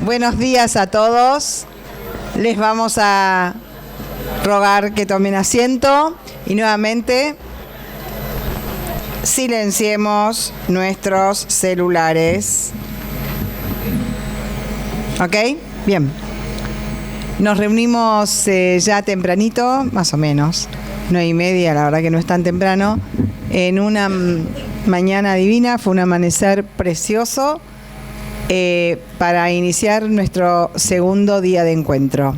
Buenos días a todos. Les vamos a rogar que tomen asiento y nuevamente silenciemos nuestros celulares. ¿Ok? Bien. Nos reunimos ya tempranito, más o menos, 9:30, la verdad que no es tan temprano, en una mañana divina. Fue un amanecer precioso para iniciar nuestro segundo día de encuentro.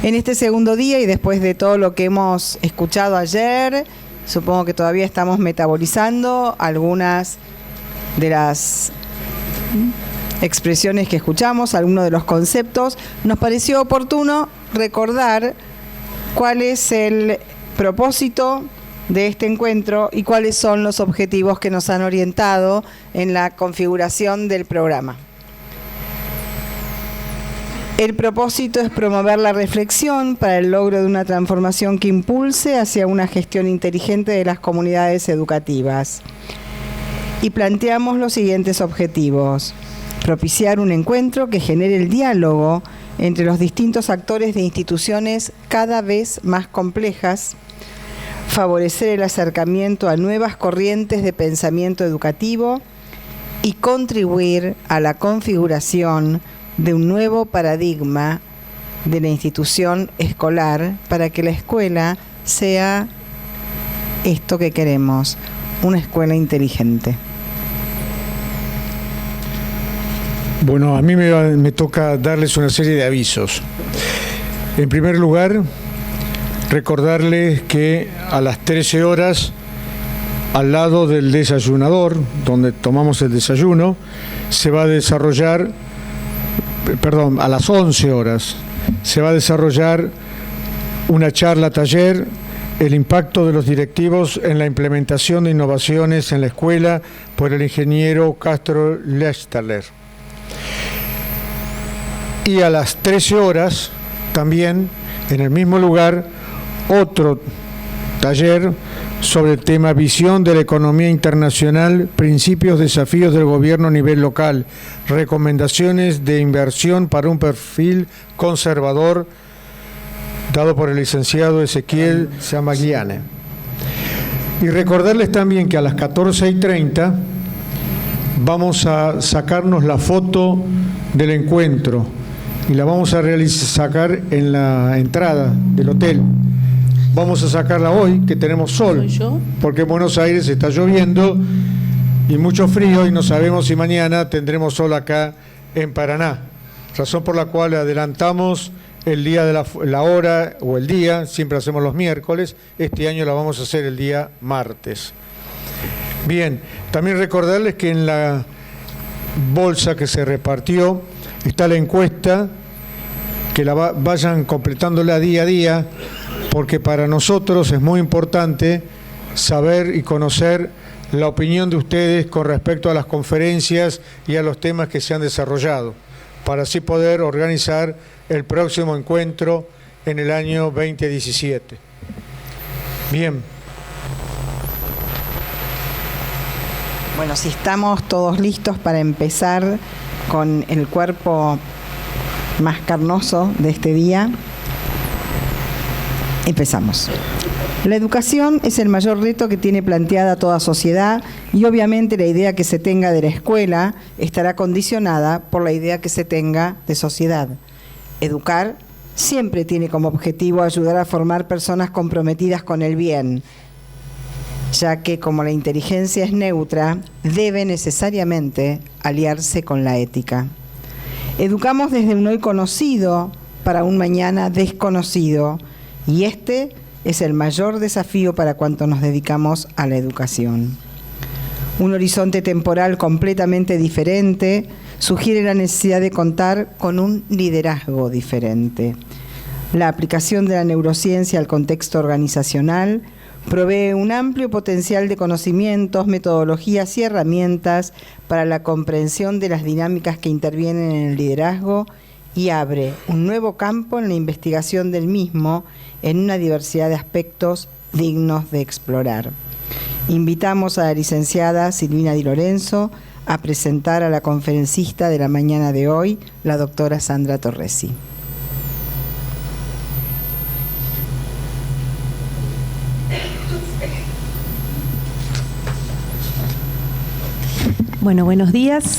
En este segundo día, y después de todo lo que hemos escuchado ayer, supongo que todavía estamos metabolizando algunas de las expresiones que escuchamos, algunos de los conceptos. Nos pareció oportuno recordar cuál es el propósito de este encuentro y cuáles son los objetivos que nos han orientado en la configuración del programa. El propósito es promover la reflexión para el logro de una transformación que impulse hacia una gestión inteligente de las comunidades educativas. Y planteamos los siguientes objetivos: propiciar un encuentro que genere el diálogo entre los distintos actores de instituciones cada vez más complejas, favorecer el acercamiento a nuevas corrientes de pensamiento educativo y contribuir a la configuración de un nuevo paradigma de la institución escolar para que la escuela sea esto que queremos, una escuela inteligente. Bueno, a mí me toca darles una serie de avisos. En primer lugar, recordarles que a las 13 horas, al lado del desayunador, donde tomamos el desayuno, se va a desarrollar, a las 11 horas, se va a desarrollar una charla taller, el impacto de los directivos en la implementación de innovaciones en la escuela, por el ingeniero Castro Lechtaler. Y a las 13 horas, también, en el mismo lugar, otro taller sobre el tema Visión de la Economía Internacional, Principios, Desafíos del Gobierno a nivel local, Recomendaciones de inversión para un perfil conservador, dado por el licenciado Ezequiel Zamagliane. Y recordarles también que a las 14:30 vamos a sacarnos la foto del encuentro y la vamos a sacar en la entrada del hotel. Vamos a sacarla hoy, que tenemos sol, porque en Buenos Aires está lloviendo y mucho frío y no sabemos si mañana tendremos sol acá en Paraná. Razón por la cual adelantamos el día de la hora o el día, siempre hacemos los miércoles, este año la vamos a hacer el día martes. Bien, también recordarles que en la bolsa que se repartió está la encuesta, que la vayan completándola día a día, porque para nosotros es muy importante saber y conocer la opinión de ustedes con respecto a las conferencias y a los temas que se han desarrollado, para así poder organizar el próximo encuentro en el año 2017. Bien. Bueno, si estamos todos listos para empezar con el cuerpo más carnoso de este día, empezamos. La educación es el mayor reto que tiene planteada toda sociedad y obviamente la idea que se tenga de la escuela estará condicionada por la idea que se tenga de sociedad. Educar siempre tiene como objetivo ayudar a formar personas comprometidas con el bien, ya que como la inteligencia es neutra, debe necesariamente aliarse con la ética. Educamos desde un hoy conocido para un mañana desconocido, y este es el mayor desafío para cuantos nos dedicamos a la educación. Un horizonte temporal completamente diferente sugiere la necesidad de contar con un liderazgo diferente. La aplicación de la neurociencia al contexto organizacional provee un amplio potencial de conocimientos, metodologías y herramientas para la comprensión de las dinámicas que intervienen en el liderazgo y abre un nuevo campo en la investigación del mismo en una diversidad de aspectos dignos de explorar. Invitamos a la licenciada Silvina Di Lorenzo a presentar a la conferencista de la mañana de hoy, la doctora Sandra Torresi. Bueno, buenos días.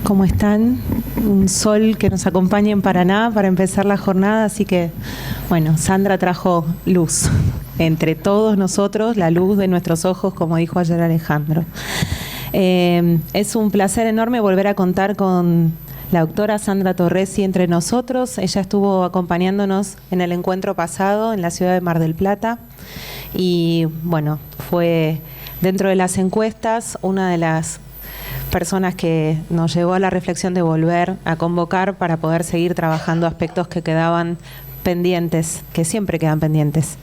¿Cómo están? Un sol que nos acompaña en Paraná para empezar la jornada, así que, bueno, Sandra trajo luz. Entre todos nosotros, la luz de nuestros ojos, como dijo ayer Alejandro. Es un placer enorme volver a contar con la doctora Sandra Torresi entre nosotros. Ella estuvo acompañándonos en el encuentro pasado en la ciudad de Mar del Plata y, bueno, fue dentro de las encuestas una de las personas que nos llevó a la reflexión de volver a convocar para poder seguir trabajando aspectos que quedaban pendientes, que siempre quedan pendientes.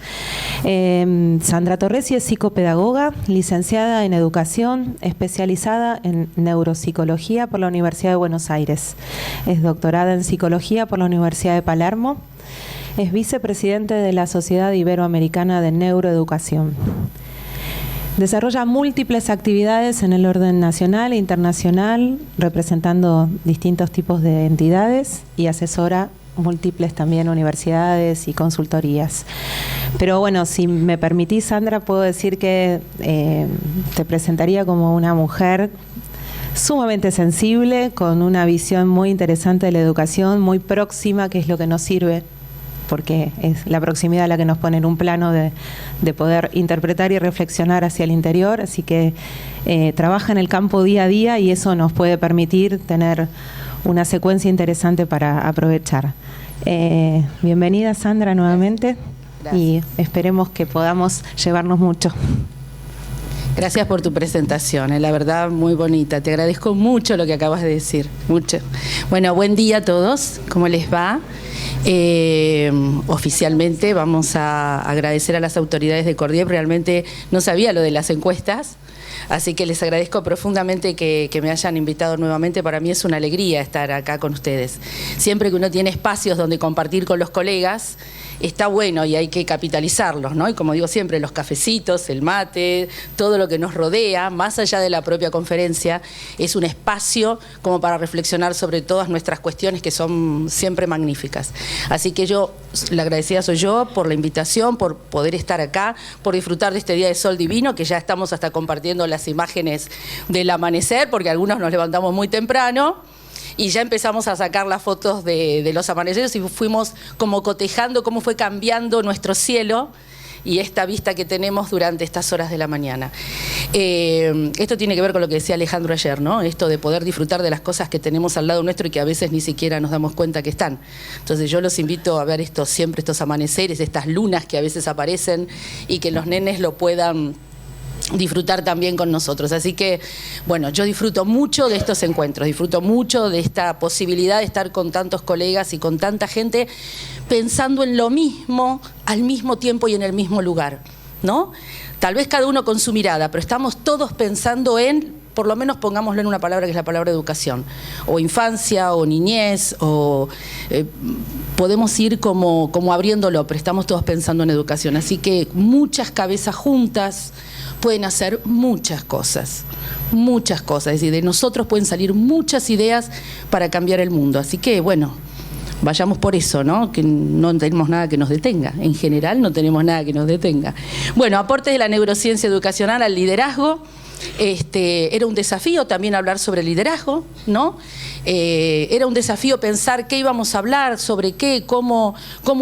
Sandra Torresi es psicopedagoga, licenciada en educación, especializada en neuropsicología por la Universidad de Buenos Aires. Es doctorada en psicología por la Universidad de Palermo. Es vicepresidente de la Sociedad Iberoamericana de Neuroeducación. Desarrolla múltiples actividades en el orden nacional e internacional, representando distintos tipos de entidades y asesora múltiples también universidades y consultorías. Pero bueno, si me permitís, Sandra, puedo decir que te presentaría como una mujer sumamente sensible, con una visión muy interesante de la educación, muy próxima, que es lo que nos sirve, porque es la proximidad la que nos pone en un plano de poder interpretar y reflexionar hacia el interior, así que trabaja en el campo día a día y eso nos puede permitir tener una secuencia interesante para aprovechar. Bienvenida, Sandra, nuevamente. Gracias. Y esperemos que podamos llevarnos mucho. Gracias por tu presentación, la verdad muy bonita. Te agradezco mucho lo que acabas de decir, mucho. Bueno, buen día a todos, ¿cómo les va? Oficialmente vamos a agradecer a las autoridades de Cordiep, realmente no sabía lo de las encuestas, así que les agradezco profundamente que me hayan invitado nuevamente. Para mí es una alegría estar acá con ustedes. Siempre que uno tiene espacios donde compartir con los colegas, está bueno y hay que capitalizarlos, ¿no? Y como digo siempre, los cafecitos, el mate, todo lo que nos rodea, más allá de la propia conferencia, es un espacio como para reflexionar sobre todas nuestras cuestiones que son siempre magníficas. Así que la agradecida soy yo por la invitación, por poder estar acá, por disfrutar de este día de sol divino, que ya estamos hasta compartiendo las imágenes del amanecer, porque algunos nos levantamos muy temprano, y ya empezamos a sacar las fotos de los amaneceres y fuimos como cotejando cómo fue cambiando nuestro cielo y esta vista que tenemos durante estas horas de la mañana. Esto tiene que ver con lo que decía Alejandro ayer, ¿no? Esto de poder disfrutar de las cosas que tenemos al lado nuestro y que a veces ni siquiera nos damos cuenta que están. Entonces yo los invito a ver siempre estos amaneceres, estas lunas que a veces aparecen y que los nenes lo puedan disfrutar también con nosotros. Así que, bueno, yo disfruto mucho de estos encuentros, disfruto mucho de esta posibilidad de estar con tantos colegas y con tanta gente pensando en lo mismo, al mismo tiempo y en el mismo lugar, ¿no? Tal vez cada uno con su mirada, pero estamos todos pensando en, por lo menos pongámoslo en una palabra que es la palabra educación, o infancia, o niñez, o podemos ir como abriéndolo, pero estamos todos pensando en educación. Así que muchas cabezas juntas pueden hacer muchas cosas, es decir, de nosotros pueden salir muchas ideas para cambiar el mundo. Así que, bueno, vayamos por eso, ¿no? Que no tenemos nada que nos detenga. En general no tenemos nada que nos detenga. Bueno, aportes de la neurociencia educacional al liderazgo. Era un desafío también hablar sobre liderazgo, ¿no? Era un desafío pensar qué íbamos a hablar, sobre qué, cómo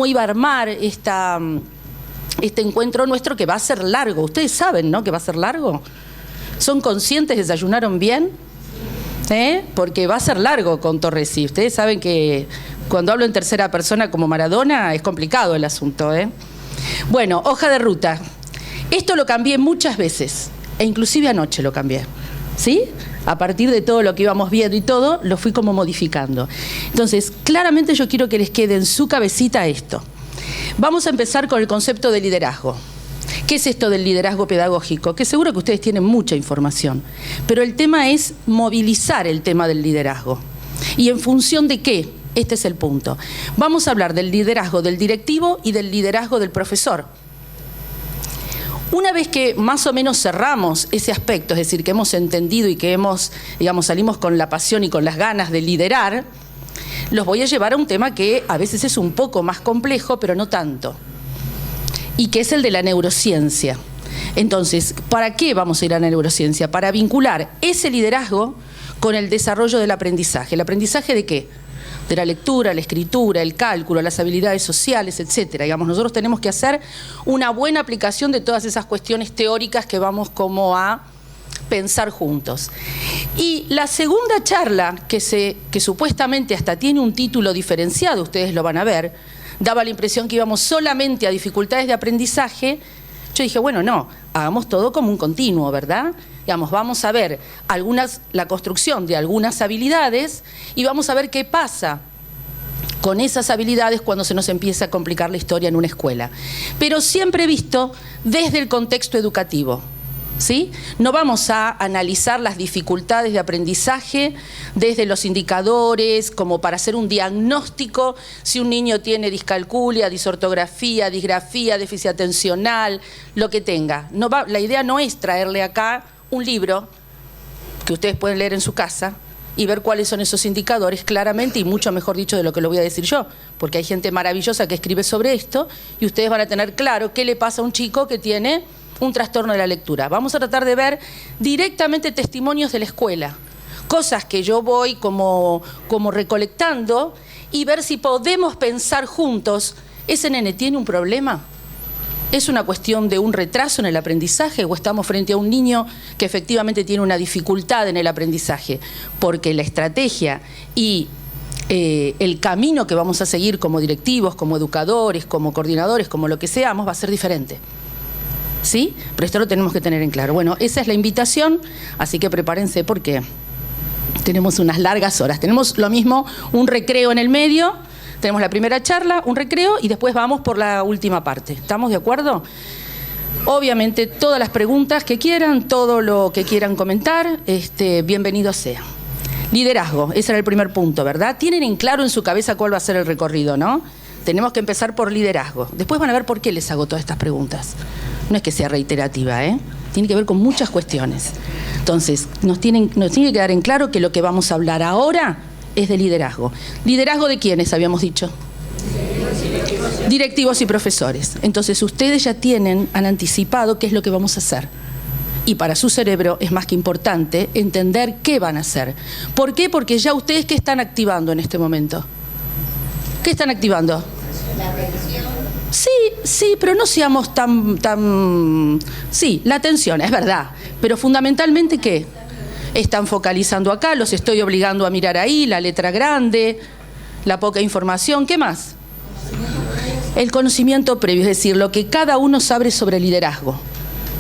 iba a armar este encuentro nuestro, que va a ser largo. Ustedes saben, ¿no?, que va a ser largo. ¿Son conscientes? ¿Desayunaron bien? Porque va a ser largo con Torresi. Ustedes saben que cuando hablo en tercera persona como Maradona es complicado el asunto, Bueno, hoja de ruta. Esto lo cambié muchas veces, e inclusive anoche lo cambié, ¿sí? A partir de todo lo que íbamos viendo y todo, lo fui como modificando. Entonces, claramente yo quiero que les quede en su cabecita esto. Vamos a empezar con el concepto de liderazgo. ¿Qué es esto del liderazgo pedagógico? Que seguro que ustedes tienen mucha información, pero el tema es movilizar el tema del liderazgo. ¿Y en función de qué? Este es el punto. Vamos a hablar del liderazgo del directivo y del liderazgo del profesor. Una vez que más o menos cerramos ese aspecto, es decir, que hemos entendido y que hemos, digamos, salimos con la pasión y con las ganas de liderar, los voy a llevar a un tema que a veces es un poco más complejo, pero no tanto, y que es el de la neurociencia. Entonces, ¿para qué vamos a ir a la neurociencia? Para vincular ese liderazgo con el desarrollo del aprendizaje. ¿El aprendizaje de qué? De la lectura, la escritura, el cálculo, las habilidades sociales, etcétera. Digamos, nosotros tenemos que hacer una buena aplicación de todas esas cuestiones teóricas que vamos como a pensar juntos. Y la segunda charla, que supuestamente hasta tiene un título diferenciado, ustedes lo van a ver, daba la impresión que íbamos solamente a dificultades de aprendizaje. Yo dije, bueno, no, hagamos todo como un continuo, ¿verdad? Digamos, vamos a ver la construcción de algunas habilidades y vamos a ver qué pasa con esas habilidades cuando se nos empieza a complicar la historia en una escuela. Pero siempre visto desde el contexto educativo, ¿sí? No vamos a analizar las dificultades de aprendizaje desde los indicadores, como para hacer un diagnóstico si un niño tiene discalculia, disortografía, disgrafía, déficit atencional, lo que tenga. La idea no es traerle acá un libro que ustedes pueden leer en su casa y ver cuáles son esos indicadores claramente y mucho mejor dicho de lo que lo voy a decir yo, porque hay gente maravillosa que escribe sobre esto y ustedes van a tener claro qué le pasa a un chico que tiene un trastorno de la lectura. Vamos a tratar de ver directamente testimonios de la escuela, cosas que yo voy como recolectando y ver si podemos pensar juntos, ¿ese nene tiene un problema? ¿Es una cuestión de un retraso en el aprendizaje o estamos frente a un niño que efectivamente tiene una dificultad en el aprendizaje? Porque la estrategia y el camino que vamos a seguir como directivos, como educadores, como coordinadores, como lo que seamos, va a ser diferente. ¿Sí? Pero esto lo tenemos que tener en claro. Bueno, esa es la invitación, así que prepárense porque tenemos unas largas horas. Tenemos lo mismo, un recreo en el medio, tenemos la primera charla, un recreo y después vamos por la última parte. ¿Estamos de acuerdo? Obviamente, todas las preguntas que quieran, todo lo que quieran comentar, bienvenido sea. Liderazgo, ese era el primer punto, ¿verdad? Tienen en claro en su cabeza cuál va a ser el recorrido, ¿no? Tenemos que empezar por liderazgo. Después van a ver por qué les hago todas estas preguntas. No es que sea reiterativa, ¿eh? Tiene que ver con muchas cuestiones. Entonces, nos tiene que quedar en claro que lo que vamos a hablar ahora es de liderazgo. ¿Liderazgo de quiénes habíamos dicho? Directivos y profesores. Entonces, ustedes ya han anticipado qué es lo que vamos a hacer. Y para su cerebro es más que importante entender qué van a hacer. ¿Por qué? Porque ya ustedes, ¿qué están activando en este momento? ¿Qué están activando? La atención. Sí, pero no seamos tan... Sí, la atención, es verdad. Pero fundamentalmente, ¿qué? Están focalizando acá, los estoy obligando a mirar ahí, la letra grande, la poca información, ¿qué más? El conocimiento previo, es decir, lo que cada uno sabe sobre liderazgo,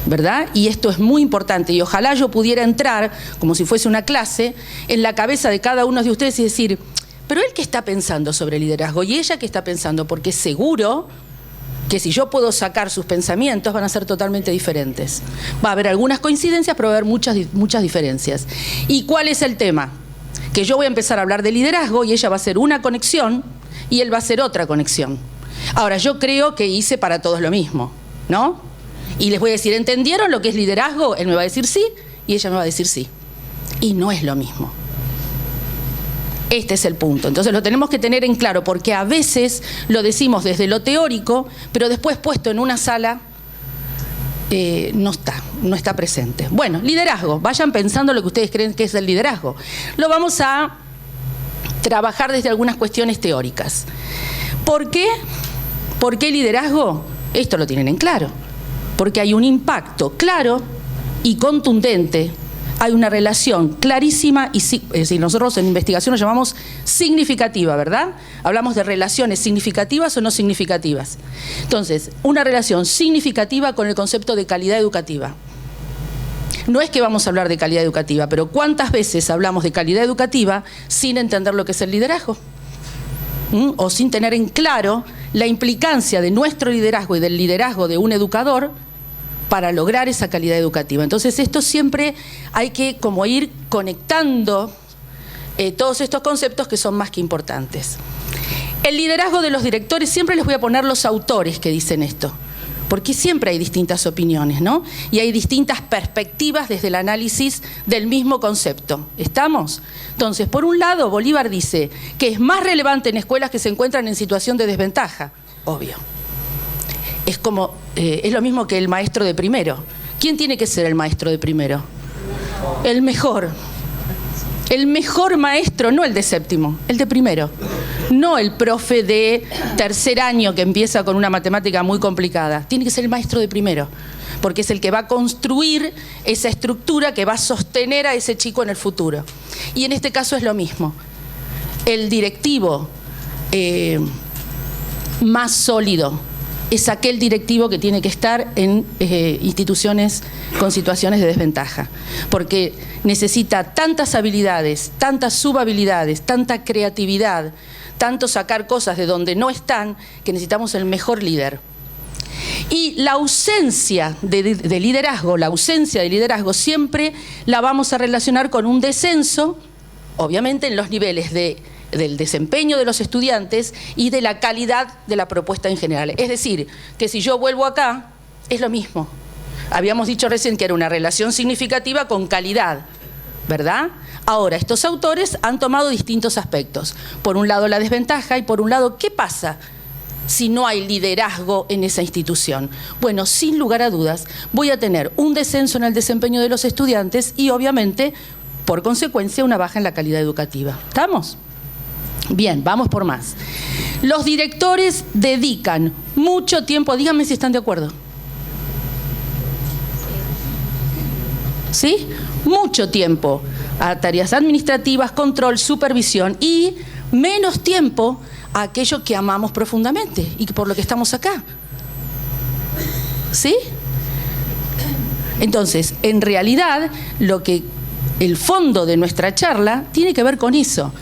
¿verdad? Y esto es muy importante y ojalá yo pudiera entrar, como si fuese una clase, en la cabeza de cada uno de ustedes y decir, pero él qué está pensando sobre liderazgo y ella qué está pensando, porque seguro que si yo puedo sacar sus pensamientos van a ser totalmente diferentes. Va a haber algunas coincidencias, pero va a haber muchas diferencias. ¿Y cuál es el tema? Que yo voy a empezar a hablar de liderazgo y ella va a hacer una conexión y él va a hacer otra conexión. Ahora, yo creo que hice para todos lo mismo, ¿no? Y les voy a decir, ¿entendieron lo que es liderazgo? Él me va a decir sí y ella me va a decir sí. Y no es lo mismo. Este es el punto. Entonces lo tenemos que tener en claro porque a veces lo decimos desde lo teórico, pero después puesto en una sala no está presente. Bueno, liderazgo. Vayan pensando lo que ustedes creen que es el liderazgo. Lo vamos a trabajar desde algunas cuestiones teóricas. ¿Por qué? ¿Por qué liderazgo? Esto lo tienen en claro. Porque hay un impacto claro y contundente. Hay una relación clarísima y es decir, nosotros en investigación lo llamamos significativa, ¿verdad? Hablamos de relaciones significativas o no significativas. Entonces, una relación significativa con el concepto de calidad educativa. No es que vamos a hablar de calidad educativa, pero ¿cuántas veces hablamos de calidad educativa sin entender lo que es el liderazgo? O sin tener en claro la implicancia de nuestro liderazgo y del liderazgo de un educador para lograr esa calidad educativa. Entonces esto siempre hay que como ir conectando todos estos conceptos que son más que importantes. El liderazgo de los directores, siempre les voy a poner los autores que dicen esto, porque siempre hay distintas opiniones, ¿no? Y hay distintas perspectivas desde el análisis del mismo concepto. ¿Estamos? Entonces, por un lado, Bolívar dice que es más relevante en escuelas que se encuentran en situación de desventaja. Obvio. Es lo mismo que el maestro de primero. ¿Quién tiene que ser el maestro de primero? El mejor. El mejor maestro, no el de séptimo, el de primero. No el profe de tercer año que empieza con una matemática muy complicada. Tiene que ser el maestro de primero, porque es el que va a construir esa estructura que va a sostener a ese chico en el futuro. Y en este caso es lo mismo. El directivo más sólido es aquel directivo que tiene que estar en instituciones con situaciones de desventaja, porque necesita tantas habilidades, tantas subhabilidades, tanta creatividad, tanto sacar cosas de donde no están, que necesitamos el mejor líder. Y la ausencia de liderazgo siempre la vamos a relacionar con un descenso, obviamente en los niveles del desempeño de los estudiantes y de la calidad de la propuesta en general. Es decir, que si yo vuelvo acá, es lo mismo. Habíamos dicho recién que era una relación significativa con calidad, ¿verdad? Ahora, estos autores han tomado distintos aspectos. Por un lado la desventaja y por un lado, ¿qué pasa si no hay liderazgo en esa institución? Bueno, sin lugar a dudas, voy a tener un descenso en el desempeño de los estudiantes y obviamente, por consecuencia, una baja en la calidad educativa. ¿Estamos? Bien, vamos por más. Los directores dedican mucho tiempo, díganme si están de acuerdo. ¿Sí? Mucho tiempo a tareas administrativas, control, supervisión y menos tiempo a aquello que amamos profundamente y por lo que estamos acá. ¿Sí? Entonces, en realidad, el fondo de nuestra charla tiene que ver con eso.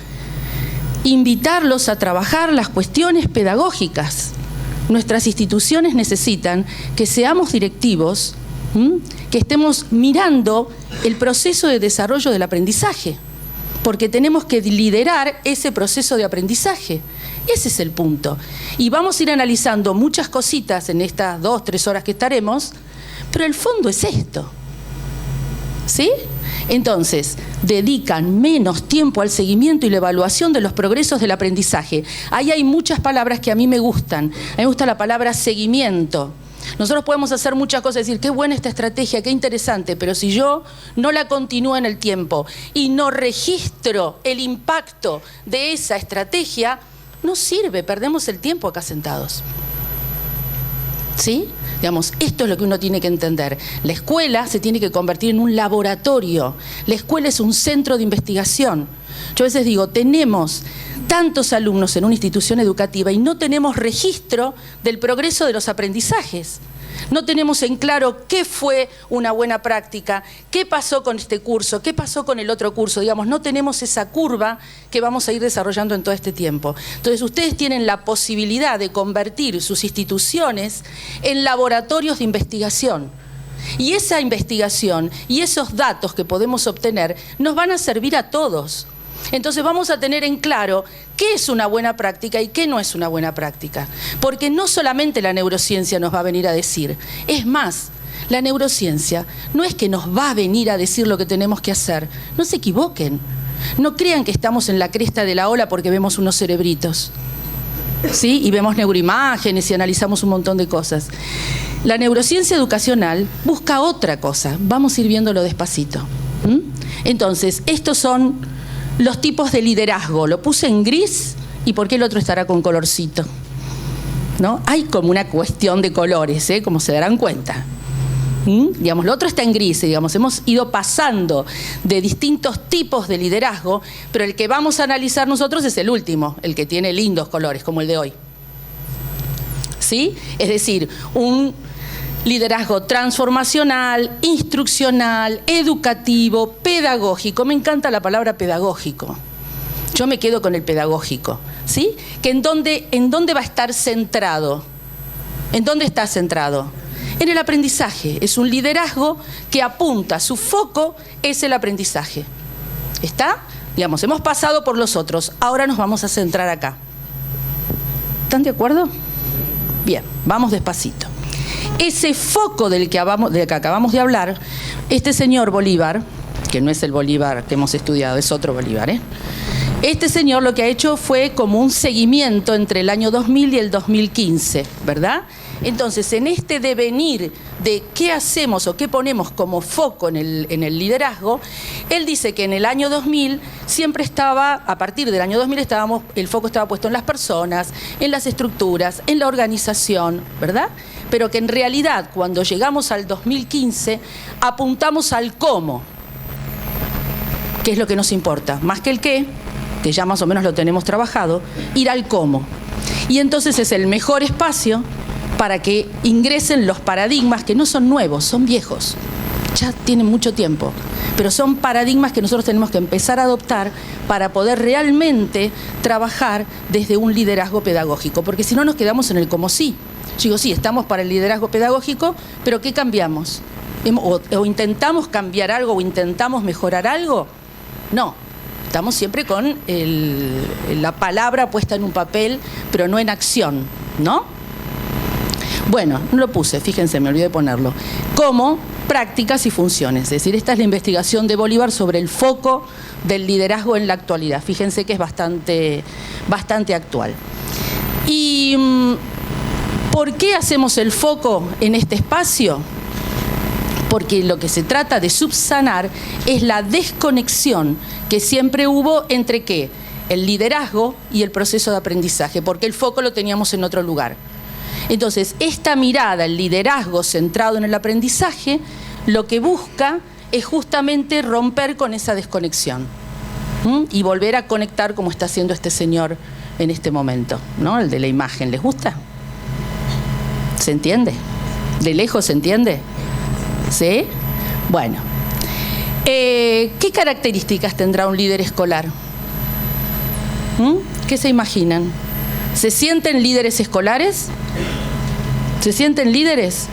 Invitarlos a trabajar las cuestiones pedagógicas. Nuestras instituciones necesitan que seamos directivos, que estemos mirando el proceso de desarrollo del aprendizaje, porque tenemos que liderar ese proceso de aprendizaje. Ese es el punto. Y vamos a ir analizando muchas cositas en estas 2-3 horas que estaremos, pero el fondo es esto. ¿Sí? Entonces, dedican menos tiempo al seguimiento y la evaluación de los progresos del aprendizaje. Ahí hay muchas palabras que a mí me gustan. A mí me gusta la palabra seguimiento. Nosotros podemos hacer muchas cosas, decir, qué buena esta estrategia, qué interesante, pero si yo no la continúo en el tiempo y no registro el impacto de esa estrategia, no sirve, perdemos el tiempo acá sentados. ¿Sí? Digamos, esto es lo que uno tiene que entender. La escuela se tiene que convertir en un laboratorio. La escuela es un centro de investigación. Yo a veces digo, tenemos tantos alumnos en una institución educativa y no tenemos registro del progreso de los aprendizajes. No tenemos en claro qué fue una buena práctica, qué pasó con este curso, qué pasó con el otro curso. Digamos, no tenemos esa curva que vamos a ir desarrollando en todo este tiempo. Entonces, ustedes tienen la posibilidad de convertir sus instituciones en laboratorios de investigación. Y esa investigación y esos datos que podemos obtener nos van a servir a todos. Entonces vamos a tener en claro qué es una buena práctica y qué no es una buena práctica. Porque no solamente la neurociencia nos va a venir a decir, es más, la neurociencia no es que nos va a venir a decir lo que tenemos que hacer. No se equivoquen. No crean que estamos en la cresta de la ola porque vemos unos cerebritos, ¿sí? Y vemos neuroimágenes y analizamos un montón de cosas. La neurociencia educacional busca otra cosa. Vamos a ir viéndolo despacito. Entonces, estos son los tipos de liderazgo. Lo puse en gris y ¿por qué el otro estará con colorcito? ¿No? Hay como una cuestión de colores, como se darán cuenta. Digamos, lo otro está en gris, digamos, hemos ido pasando de distintos tipos de liderazgo, pero el que vamos a analizar nosotros es el último, el que tiene lindos colores, como el de hoy. ¿Sí? Es decir, un liderazgo transformacional, instruccional, educativo, pedagógico. Me encanta la palabra pedagógico. Yo me quedo con el pedagógico, ¿sí? Que ¿en dónde va a estar centrado? ¿En dónde está centrado? En el aprendizaje. Es un liderazgo que apunta, su foco es el aprendizaje. ¿Está? Digamos, hemos pasado por los otros, ahora nos vamos a centrar acá. ¿Están de acuerdo? Bien, vamos despacito. ese foco del que acabamos de hablar, este señor Bolívar, que no es el Bolívar que hemos estudiado, es otro Bolívar, Este señor lo que ha hecho fue como un seguimiento entre el año 2000 y el 2015, ¿verdad? Entonces, en este devenir de qué hacemos o qué ponemos como foco en el liderazgo, él dice que en el año 2000 siempre estaba, a partir del año 2000 el foco estaba puesto en las personas, en las estructuras, en la organización, ¿verdad? Pero que en realidad cuando llegamos al 2015 apuntamos al cómo, que es lo que nos importa, más que el qué, que ya más o menos lo tenemos trabajado, ir al cómo. Y entonces es el mejor espacio para que ingresen los paradigmas que no son nuevos, son viejos, ya tienen mucho tiempo, pero son paradigmas que nosotros tenemos que empezar a adoptar para poder realmente trabajar desde un liderazgo pedagógico, porque si no nos quedamos en el como sí. Yo digo, sí, estamos para el liderazgo pedagógico, pero ¿qué cambiamos? ¿O intentamos cambiar algo o intentamos mejorar algo? No, estamos siempre con la palabra puesta en un papel, pero no en acción, ¿no? Bueno, no lo puse, fíjense, me olvidé de ponerlo. Como prácticas y funciones, es decir, esta es la investigación de Bolívar sobre el foco del liderazgo en la actualidad. Fíjense que es bastante actual. ¿Y por qué hacemos el foco en este espacio? Porque lo que se trata de subsanar es la desconexión que siempre hubo entre ¿qué? El liderazgo y el proceso de aprendizaje, porque el foco lo teníamos en otro lugar. Entonces, esta mirada, el liderazgo centrado en el aprendizaje, lo que busca es justamente romper con esa desconexión y volver a conectar como está haciendo este señor en este momento, ¿no? El de la imagen, ¿les gusta? ¿Se entiende? ¿De lejos se entiende? ¿Sí? Bueno. ¿Qué características tendrá un líder escolar? ¿Qué se imaginan? ¿Se sienten líderes escolares? ¿Se sienten líderes?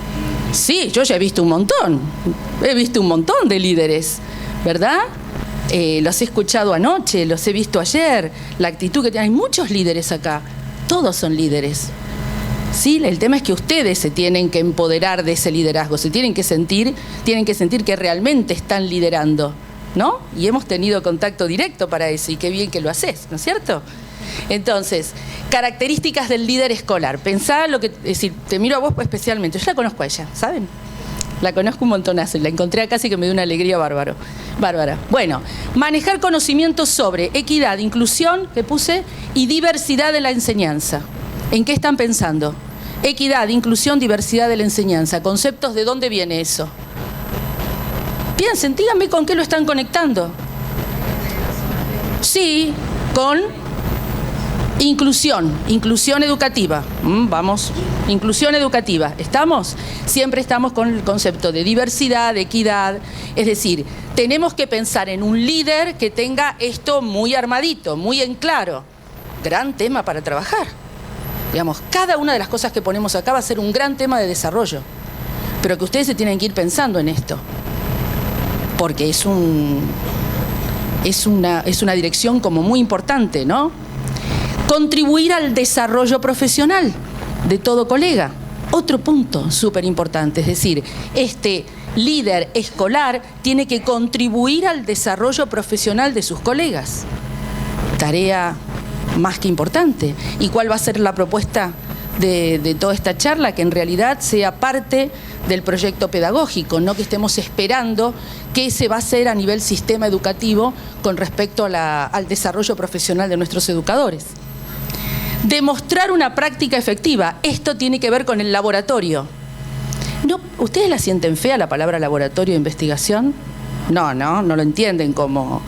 Sí, yo ya he visto un montón. He visto un montón de líderes, ¿verdad? Los he escuchado anoche, los he visto ayer. La actitud que tienen. Hay muchos líderes acá. Todos son líderes. Sí, el tema es que ustedes se tienen que empoderar de ese liderazgo, se tienen que sentir que realmente están liderando, ¿no? Y hemos tenido contacto directo para eso, y qué bien que lo haces, ¿no es cierto? Entonces, características del líder escolar. Pensá lo que, es decir, te miro a vos especialmente, yo la conozco a ella, ¿saben? La conozco un montonazo y la encontré acá, así que me dio una alegría bárbara. Bueno, manejar conocimientos sobre equidad, inclusión, que puse, y diversidad de la enseñanza. ¿En qué están pensando? Equidad, inclusión, diversidad de la enseñanza. ¿Conceptos de dónde viene eso? Piensen, díganme con qué lo están conectando. Sí, con inclusión educativa. Vamos, inclusión educativa. ¿Estamos? Siempre estamos con el concepto de diversidad, de equidad. Es decir, tenemos que pensar en un líder que tenga esto muy armadito, muy en claro. Gran tema para trabajar. Digamos, cada una de las cosas que ponemos acá va a ser un gran tema de desarrollo. Pero que ustedes se tienen que ir pensando en esto. Porque es una dirección como muy importante, ¿no? Contribuir al desarrollo profesional de todo colega. Otro punto súper importante, es decir, este líder escolar tiene que contribuir al desarrollo profesional de sus colegas. Tarea más que importante. ¿Y cuál va a ser la propuesta de toda esta charla? Que en realidad sea parte del proyecto pedagógico, no que estemos esperando qué se va a hacer a nivel sistema educativo con respecto al desarrollo profesional de nuestros educadores. Demostrar una práctica efectiva. Esto tiene que ver con el laboratorio. ¿No, ¿ustedes la sienten fea la palabra laboratorio de investigación? No lo entienden como...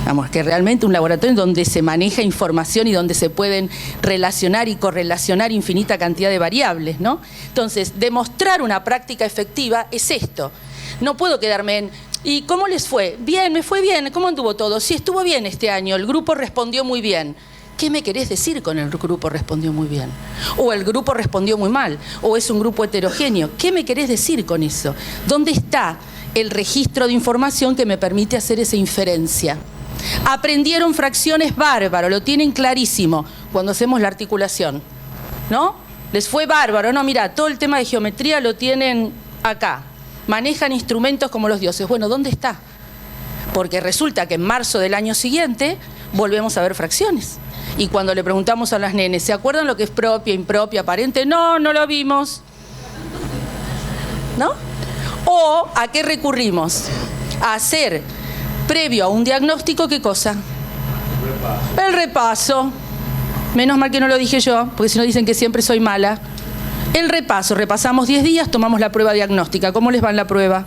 Vamos, que realmente un laboratorio donde se maneja información y donde se pueden relacionar y correlacionar infinita cantidad de variables, ¿no? Entonces, demostrar una práctica efectiva es esto. No puedo quedarme en, ¿y cómo les fue? Bien, me fue bien. ¿Cómo anduvo todo? Sí, estuvo bien este año. El grupo respondió muy bien. ¿Qué me querés decir con el grupo respondió muy bien? O el grupo respondió muy mal. O es un grupo heterogéneo. ¿Qué me querés decir con eso? ¿Dónde está el registro de información que me permite hacer esa inferencia? Aprendieron fracciones bárbaro, lo tienen clarísimo cuando hacemos la articulación, ¿no? les fue bárbaro. No, mira, todo el tema de geometría lo tienen acá. Manejan instrumentos como los dioses. Bueno, ¿dónde está? Porque resulta que en marzo del año siguiente volvemos a ver fracciones. Y cuando le preguntamos a las nenes, ¿se acuerdan lo que es propia, impropia, aparente? No, no lo vimos. ¿No? ¿O a qué recurrimos? A hacer, previo a un diagnóstico, ¿qué cosa? El repaso. Menos mal que no lo dije yo, porque si no dicen que siempre soy mala. El repaso, repasamos 10 días, tomamos la prueba diagnóstica. ¿Cómo les va en la prueba?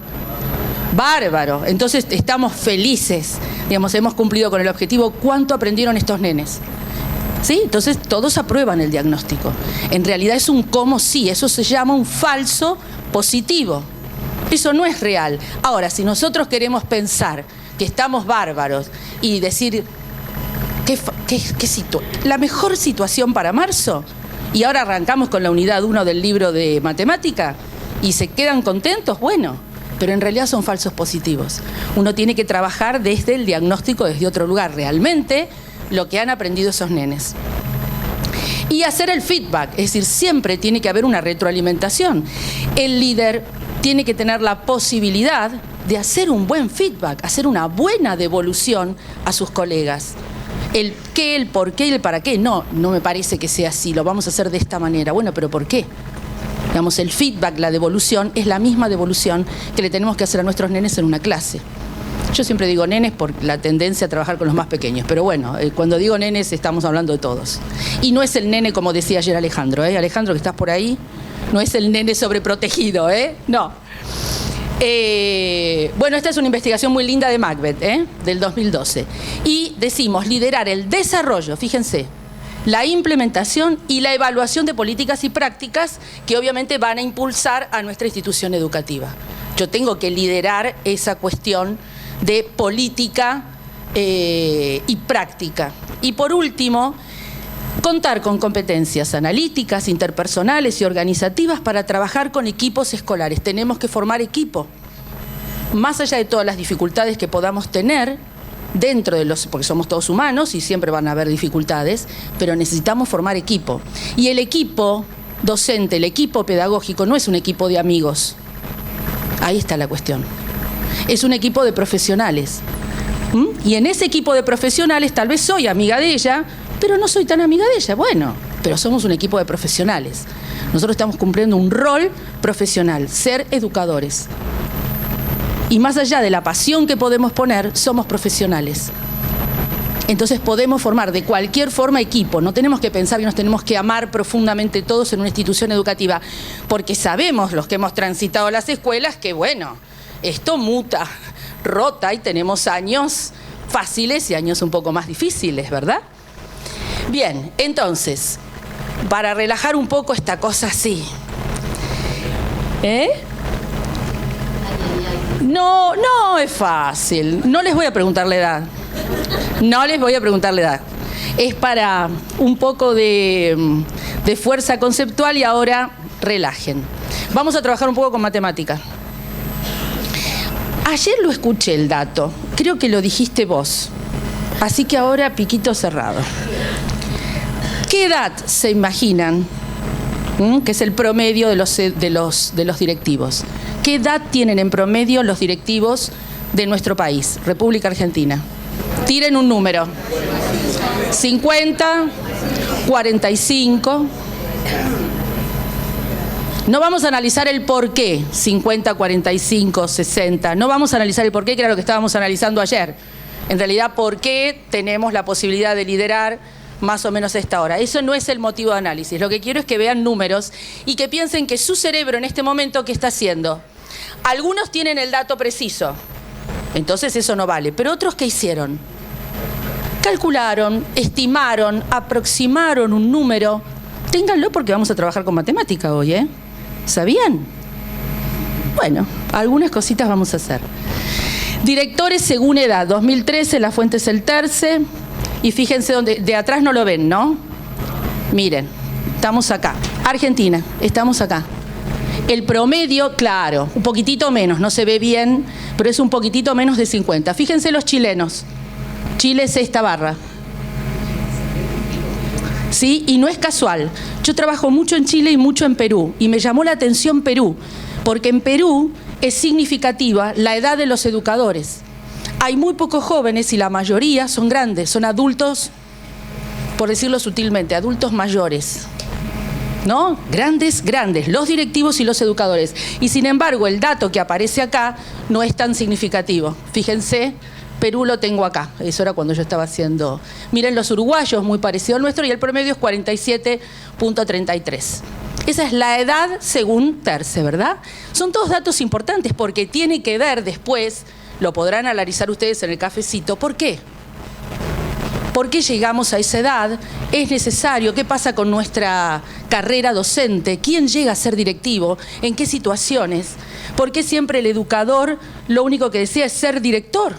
Bárbaro. Entonces estamos felices. Digamos, hemos cumplido con el objetivo. ¿Cuánto aprendieron estos nenes? ¿Sí? Entonces todos aprueban el diagnóstico. En realidad es un como sí, eso se llama un falso positivo. Eso no es real. Ahora, si nosotros queremos pensar que estamos bárbaros y decir la mejor situación para marzo, y ahora arrancamos con la unidad 1 del libro de matemática y se quedan contentos, bueno, pero en realidad son falsos positivos. Uno tiene que trabajar desde el diagnóstico, desde otro lugar, realmente lo que han aprendido esos nenes. Y hacer el feedback, es decir, siempre tiene que haber una retroalimentación. El líder tiene que tener la posibilidad de hacer un buen feedback, hacer una buena devolución a sus colegas. El qué, el por qué y el para qué, no me parece que sea así, lo vamos a hacer de esta manera. Bueno, pero ¿por qué? Digamos, el feedback, la devolución, es la misma devolución que le tenemos que hacer a nuestros nenes en una clase. Yo siempre digo nenes por la tendencia a trabajar con los más pequeños, pero bueno, cuando digo nenes estamos hablando de todos. Y no es el nene, como decía ayer Alejandro, Alejandro, que estás por ahí, no es el nene sobreprotegido, no. Bueno, esta es una investigación muy linda de Macbeth, del 2012. Y decimos liderar el desarrollo, fíjense, la implementación y la evaluación de políticas y prácticas que obviamente van a impulsar a nuestra institución educativa. Yo tengo que liderar esa cuestión de política y práctica. Y por último, contar con competencias analíticas, interpersonales y organizativas para trabajar con equipos escolares. Tenemos que formar equipo. Más allá de todas las dificultades que podamos tener dentro de porque somos todos humanos y siempre van a haber dificultades, pero necesitamos formar equipo. Y el equipo docente, el equipo pedagógico no es un equipo de amigos. Ahí está la cuestión. Es un equipo de profesionales. Y en ese equipo de profesionales tal vez soy amiga de ella, pero no soy tan amiga de ella. Bueno, pero somos un equipo de profesionales. Nosotros estamos cumpliendo un rol profesional, ser educadores. Y más allá de la pasión que podemos poner, somos profesionales. Entonces podemos formar de cualquier forma equipo. No tenemos que pensar que nos tenemos que amar profundamente todos en una institución educativa, porque sabemos los que hemos transitado las escuelas que, bueno, esto muta, rota y tenemos años fáciles y años un poco más difíciles, ¿verdad? Bien, entonces, para relajar un poco esta cosa así. No es fácil. No les voy a preguntar la edad. No les voy a preguntar la edad. Es para un poco de fuerza conceptual y ahora relajen. Vamos a trabajar un poco con matemática. Ayer lo escuché el dato. Creo que lo dijiste vos. Así que ahora piquito cerrado. ¿Qué edad se imaginan que es el promedio de los directivos? ¿Qué edad tienen en promedio los directivos de nuestro país, República Argentina? Tiren un número. 50, 45. No vamos a analizar el por qué, 50, 45, 60. No vamos a analizar el por qué, que era lo que estábamos analizando ayer. En realidad, ¿por qué tenemos la posibilidad de liderar más o menos a esta hora? Eso no es el motivo de análisis. Lo que quiero es que vean números y que piensen que su cerebro en este momento, ¿qué está haciendo? Algunos tienen el dato preciso, entonces eso no vale. Pero otros, ¿qué hicieron? Calcularon, estimaron, aproximaron un número. Ténganlo porque vamos a trabajar con matemática hoy, ¿Sabían? Bueno, algunas cositas vamos a hacer. Directores según edad, 2013, la fuente es el Terce. Y fíjense donde, de atrás no lo ven, ¿no? Miren, estamos acá. Argentina, estamos acá. El promedio, claro, un poquitito menos, no se ve bien, pero es un poquitito menos de 50. Fíjense los chilenos. Chile es esta barra. ¿sí? Y no es casual. Yo trabajo mucho en Chile y mucho en Perú, y me llamó la atención Perú, porque en Perú es significativa la edad de los educadores. Hay muy pocos jóvenes y la mayoría son grandes, son adultos, por decirlo sutilmente, adultos mayores, ¿no? Grandes, los directivos y los educadores. Y sin embargo, el dato que aparece acá no es tan significativo. Fíjense, Perú lo tengo acá, eso era cuando yo estaba haciendo. Miren los uruguayos, muy parecido al nuestro, y el promedio es 47.33. Esa es la edad según Terce, ¿verdad? Son todos datos importantes porque tiene que ver después, lo podrán analizar ustedes en el cafecito, ¿por qué? ¿Por qué llegamos a esa edad? ¿Es necesario? ¿Qué pasa con nuestra carrera docente? ¿Quién llega a ser directivo? ¿En qué situaciones? ¿Por qué siempre el educador lo único que desea es ser director?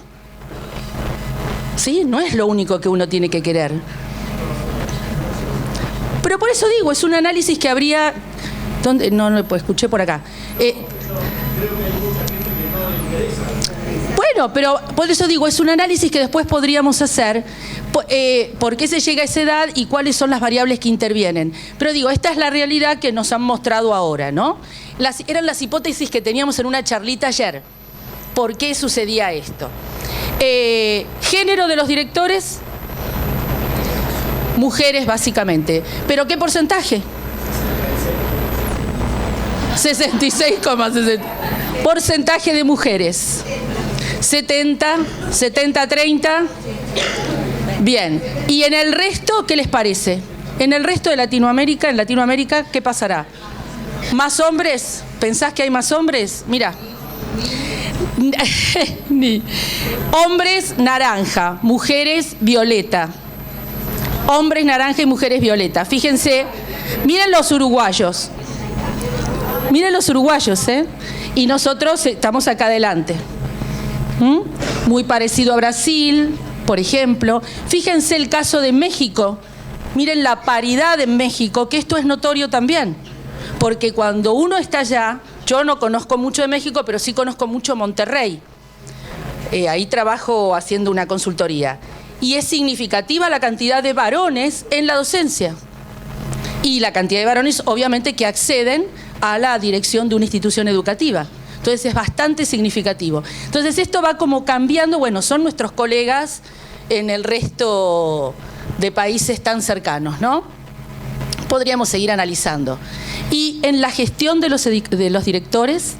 ¿Sí? No es lo único que uno tiene que querer. Pero por eso digo, es un análisis que habría... ¿Dónde? No, pues escuché por acá. Bueno, pero por eso digo, es un análisis que después podríamos hacer, por qué se llega a esa edad y cuáles son las variables que intervienen. Pero digo, esta es la realidad que nos han mostrado ahora, ¿no? Eran las hipótesis que teníamos en una charlita ayer. ¿Por qué sucedía esto? Género de los directores, mujeres básicamente. ¿Pero qué porcentaje? 66,60. Porcentaje de mujeres. 70-30. Bien. ¿Y en el resto qué les parece? En el resto de Latinoamérica, en Latinoamérica, ¿qué pasará? ¿Más hombres? ¿Pensás que hay más hombres? Mira. Hombres naranja, mujeres violeta. Hombres naranja y mujeres violeta. Fíjense, miren los uruguayos. Miren los uruguayos, ¿eh? Y nosotros estamos acá adelante. Muy parecido a Brasil, por ejemplo. Fíjense el caso de México. Miren la paridad en México, que esto es notorio también. Porque cuando uno está allá, yo no conozco mucho de México, pero sí conozco mucho Monterrey. Ahí trabajo haciendo una consultoría. Y es significativa la cantidad de varones en la docencia. Y la cantidad de varones, obviamente, que acceden a la dirección de una institución educativa. Entonces es bastante significativo. Entonces esto va como cambiando, bueno, son nuestros colegas en el resto de países tan cercanos, ¿no? Podríamos seguir analizando. Y en la gestión de los directores,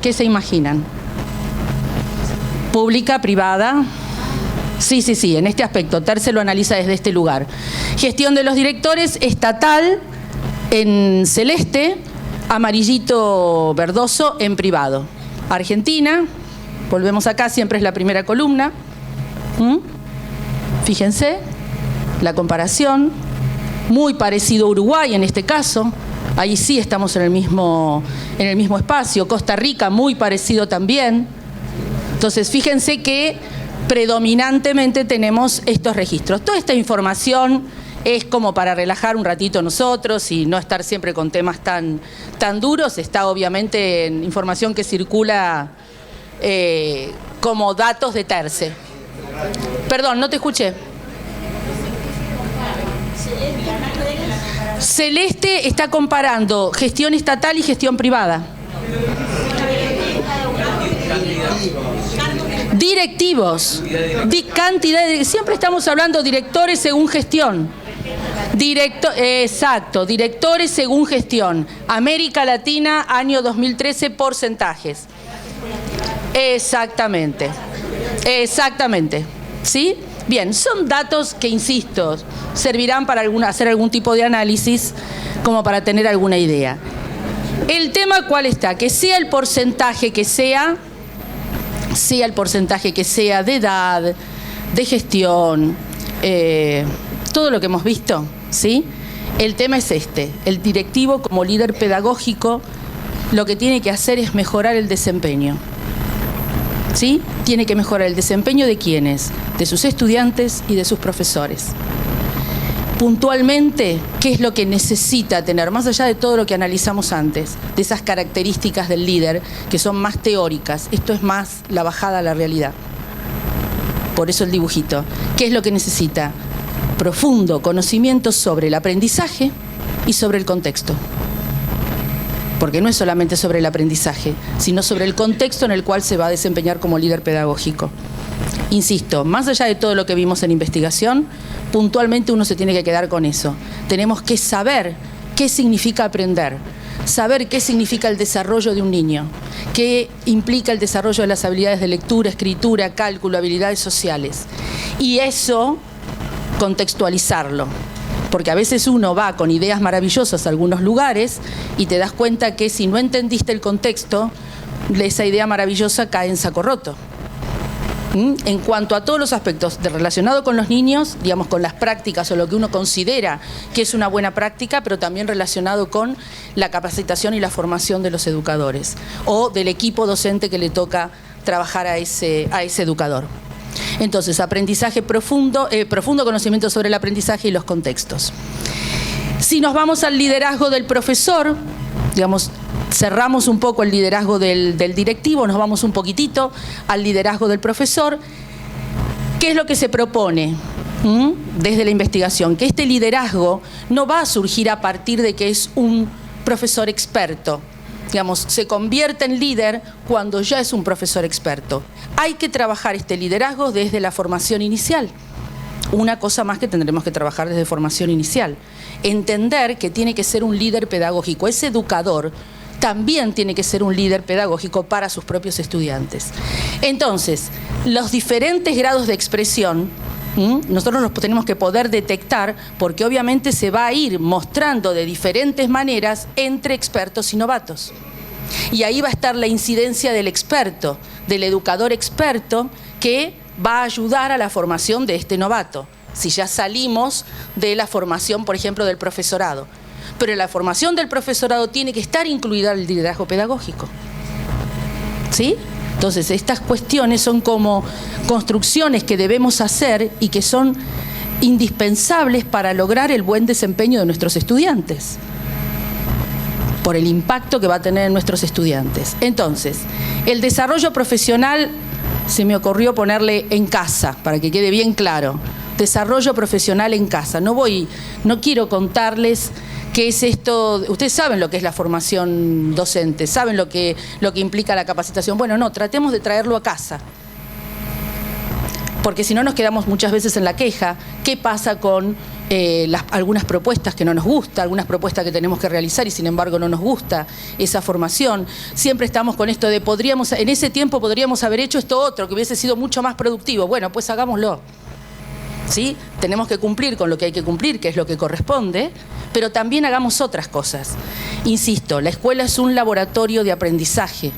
¿qué se imaginan? ¿Pública, privada? Sí, en este aspecto, Terce lo analiza desde este lugar. Gestión de los directores, estatal, en celeste, amarillito verdoso en privado. Argentina, volvemos acá, siempre es la primera columna. Fíjense, la comparación, muy parecido a Uruguay en este caso, ahí sí estamos en el mismo espacio. Costa Rica, muy parecido también. Entonces, fíjense que predominantemente tenemos estos registros. Toda esta información es como para relajar un ratito nosotros y no estar siempre con temas tan duros. Está obviamente en información que circula como datos de Terce. Perdón, no te escuché. Celeste está comparando gestión estatal y gestión privada. Directivos, cantidad de, siempre estamos hablando directores según gestión. Exacto, directores según gestión. América Latina, año 2013, porcentajes. Exactamente. ¿Sí? Bien, son datos que, insisto, servirán para hacer algún tipo de análisis, como para tener alguna idea. El tema, ¿cuál está? Que sea el porcentaje que sea de edad, de gestión, todo lo que hemos visto, ¿sí? El tema es el directivo como líder pedagógico lo que tiene que hacer es mejorar el desempeño, ¿sí? Tiene que mejorar el desempeño de ¿quiénes? De sus estudiantes y de sus profesores. Puntualmente, ¿qué es lo que necesita tener? Más allá de todo lo que analizamos antes, de esas características del líder, que son más teóricas. Esto es más la bajada a la realidad. Por eso el dibujito. ¿Qué es lo que necesita? profundo conocimiento sobre el aprendizaje y sobre el contexto. Porque no es solamente sobre el aprendizaje, sino sobre el contexto en el cual se va a desempeñar como líder pedagógico. Insisto, más allá de todo lo que vimos en investigación, puntualmente uno se tiene que quedar con eso. Tenemos que saber qué significa aprender, saber qué significa el desarrollo de un niño, qué implica el desarrollo de las habilidades de lectura, escritura, cálculo, habilidades sociales. Y eso, contextualizarlo. Porque a veces uno va con ideas maravillosas a algunos lugares y te das cuenta que si no entendiste el contexto, esa idea maravillosa cae en saco roto. En cuanto a todos los aspectos relacionados con los niños, digamos con las prácticas o lo que uno considera que es una buena práctica, pero también relacionado con la capacitación y la formación de los educadores o del equipo docente que le toca trabajar a ese educador. Entonces, aprendizaje profundo conocimiento sobre el aprendizaje y los contextos. Si nos vamos al liderazgo del profesor, digamos, cerramos un poco el liderazgo del directivo, nos vamos un poquitito al liderazgo del profesor. ¿Qué es lo que se propone desde la investigación? Que este liderazgo no va a surgir a partir de que es un profesor experto. Digamos, se convierte en líder cuando ya es un profesor experto. Hay que trabajar este liderazgo desde la formación inicial. Una cosa más que tendremos que trabajar desde formación inicial. Entender que tiene que ser un líder pedagógico. Ese educador también tiene que ser un líder pedagógico para sus propios estudiantes. Entonces, los diferentes grados de expresión, nosotros los tenemos que poder detectar porque obviamente se va a ir mostrando de diferentes maneras entre expertos y novatos. Y ahí va a estar la incidencia del experto, del educador experto que va a ayudar a la formación de este novato. Si ya salimos de la formación, por ejemplo, del profesorado. Pero en la formación del profesorado tiene que estar incluida el liderazgo pedagógico. ¿Sí? Entonces, estas cuestiones son como construcciones que debemos hacer y que son indispensables para lograr el buen desempeño de nuestros estudiantes, por el impacto que va a tener en nuestros estudiantes. Entonces, el desarrollo profesional, se me ocurrió ponerle en casa, para que quede bien claro. Desarrollo profesional en casa. No quiero contarles qué es esto. Ustedes saben lo que es la formación docente, saben lo que implica la capacitación. Bueno, no, tratemos de traerlo a casa. Porque si no nos quedamos muchas veces en la queja. ¿Qué pasa con algunas propuestas que no nos gusta, algunas propuestas que tenemos que realizar y sin embargo no nos gusta esa formación? Siempre estamos con esto de en ese tiempo podríamos haber hecho esto otro, que hubiese sido mucho más productivo. Bueno, pues hagámoslo. ¿Sí? Tenemos que cumplir con lo que hay que cumplir, que es lo que corresponde, pero también hagamos otras cosas. Insisto, la escuela es un laboratorio de aprendizaje.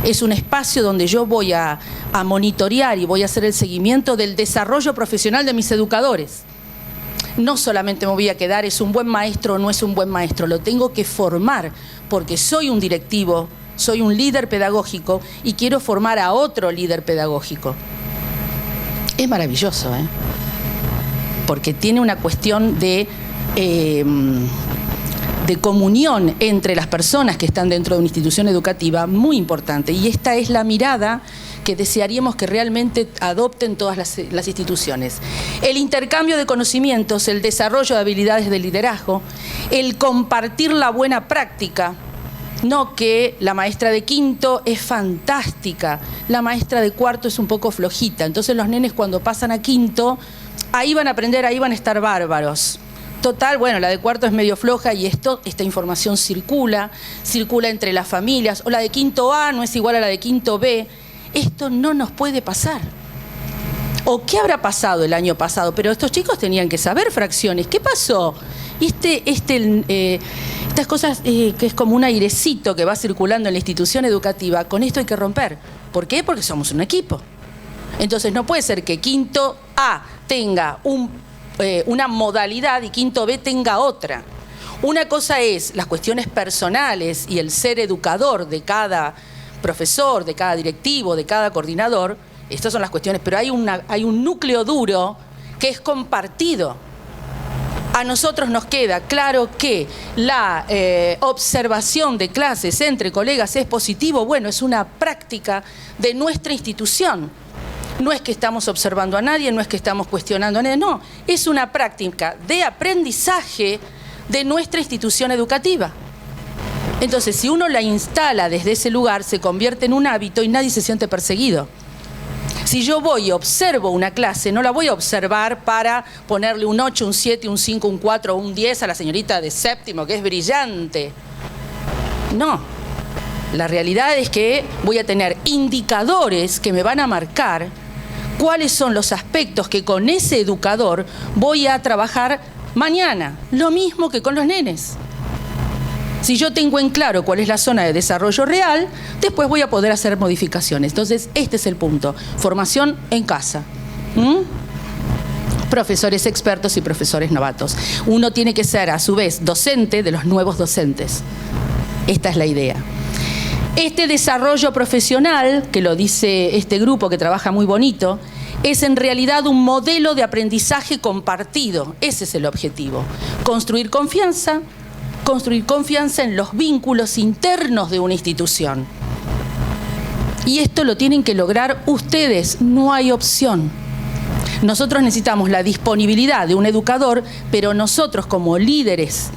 Es un espacio donde yo voy a monitorear y voy a hacer el seguimiento del desarrollo profesional de mis educadores. No solamente me voy a quedar, es un buen maestro o no es un buen maestro, lo tengo que formar porque soy un directivo, soy un líder pedagógico y quiero formar a otro líder pedagógico. Es maravilloso, porque tiene una cuestión de comunión entre las personas que están dentro de una institución educativa muy importante. Y esta es la mirada que desearíamos que realmente adopten todas las instituciones. El intercambio de conocimientos, el desarrollo de habilidades de liderazgo, el compartir la buena práctica. No que la maestra de quinto es fantástica, la maestra de cuarto es un poco flojita. Entonces los nenes cuando pasan a quinto, ahí van a aprender, ahí van a estar bárbaros. Total, bueno, la de cuarto es medio floja y esta información circula entre las familias. O la de quinto A no es igual a la de quinto B. Esto no nos puede pasar. ¿O qué habrá pasado el año pasado? Pero estos chicos tenían que saber fracciones. ¿Qué pasó? Estas cosas que es como un airecito que va circulando en la institución educativa, con esto hay que romper. ¿Por qué? Porque somos un equipo. Entonces no puede ser que quinto A tenga una modalidad y quinto B tenga otra. Una cosa es las cuestiones personales y el ser educador de cada profesor, de cada directivo, de cada coordinador. Estas son las cuestiones, pero hay un núcleo duro que es compartido. A nosotros nos queda claro que la observación de clases entre colegas es positivo. Bueno, es una práctica de nuestra institución. No es que estamos observando a nadie, no es que estamos cuestionando a nadie, no. Es una práctica de aprendizaje de nuestra institución educativa. Entonces, si uno la instala desde ese lugar, se convierte en un hábito y nadie se siente perseguido. Si yo voy y observo una clase, no la voy a observar para ponerle un 8, un 7, un 5, un 4 o un 10 a la señorita de séptimo, que es brillante. No. La realidad es que voy a tener indicadores que me van a marcar cuáles son los aspectos que con ese educador voy a trabajar mañana. Lo mismo que con los nenes. Si yo tengo en claro cuál es la zona de desarrollo real, después voy a poder hacer modificaciones. Entonces, este es el punto. Formación en casa. Profesores expertos y profesores novatos. Uno tiene que ser, a su vez, docente de los nuevos docentes. Esta es la idea. Este desarrollo profesional, que lo dice este grupo que trabaja muy bonito, es en realidad un modelo de aprendizaje compartido. Ese es el objetivo. Construir confianza en los vínculos internos de una institución. Y esto lo tienen que lograr ustedes, no hay opción. Nosotros necesitamos la disponibilidad de un educador, pero nosotros como líderes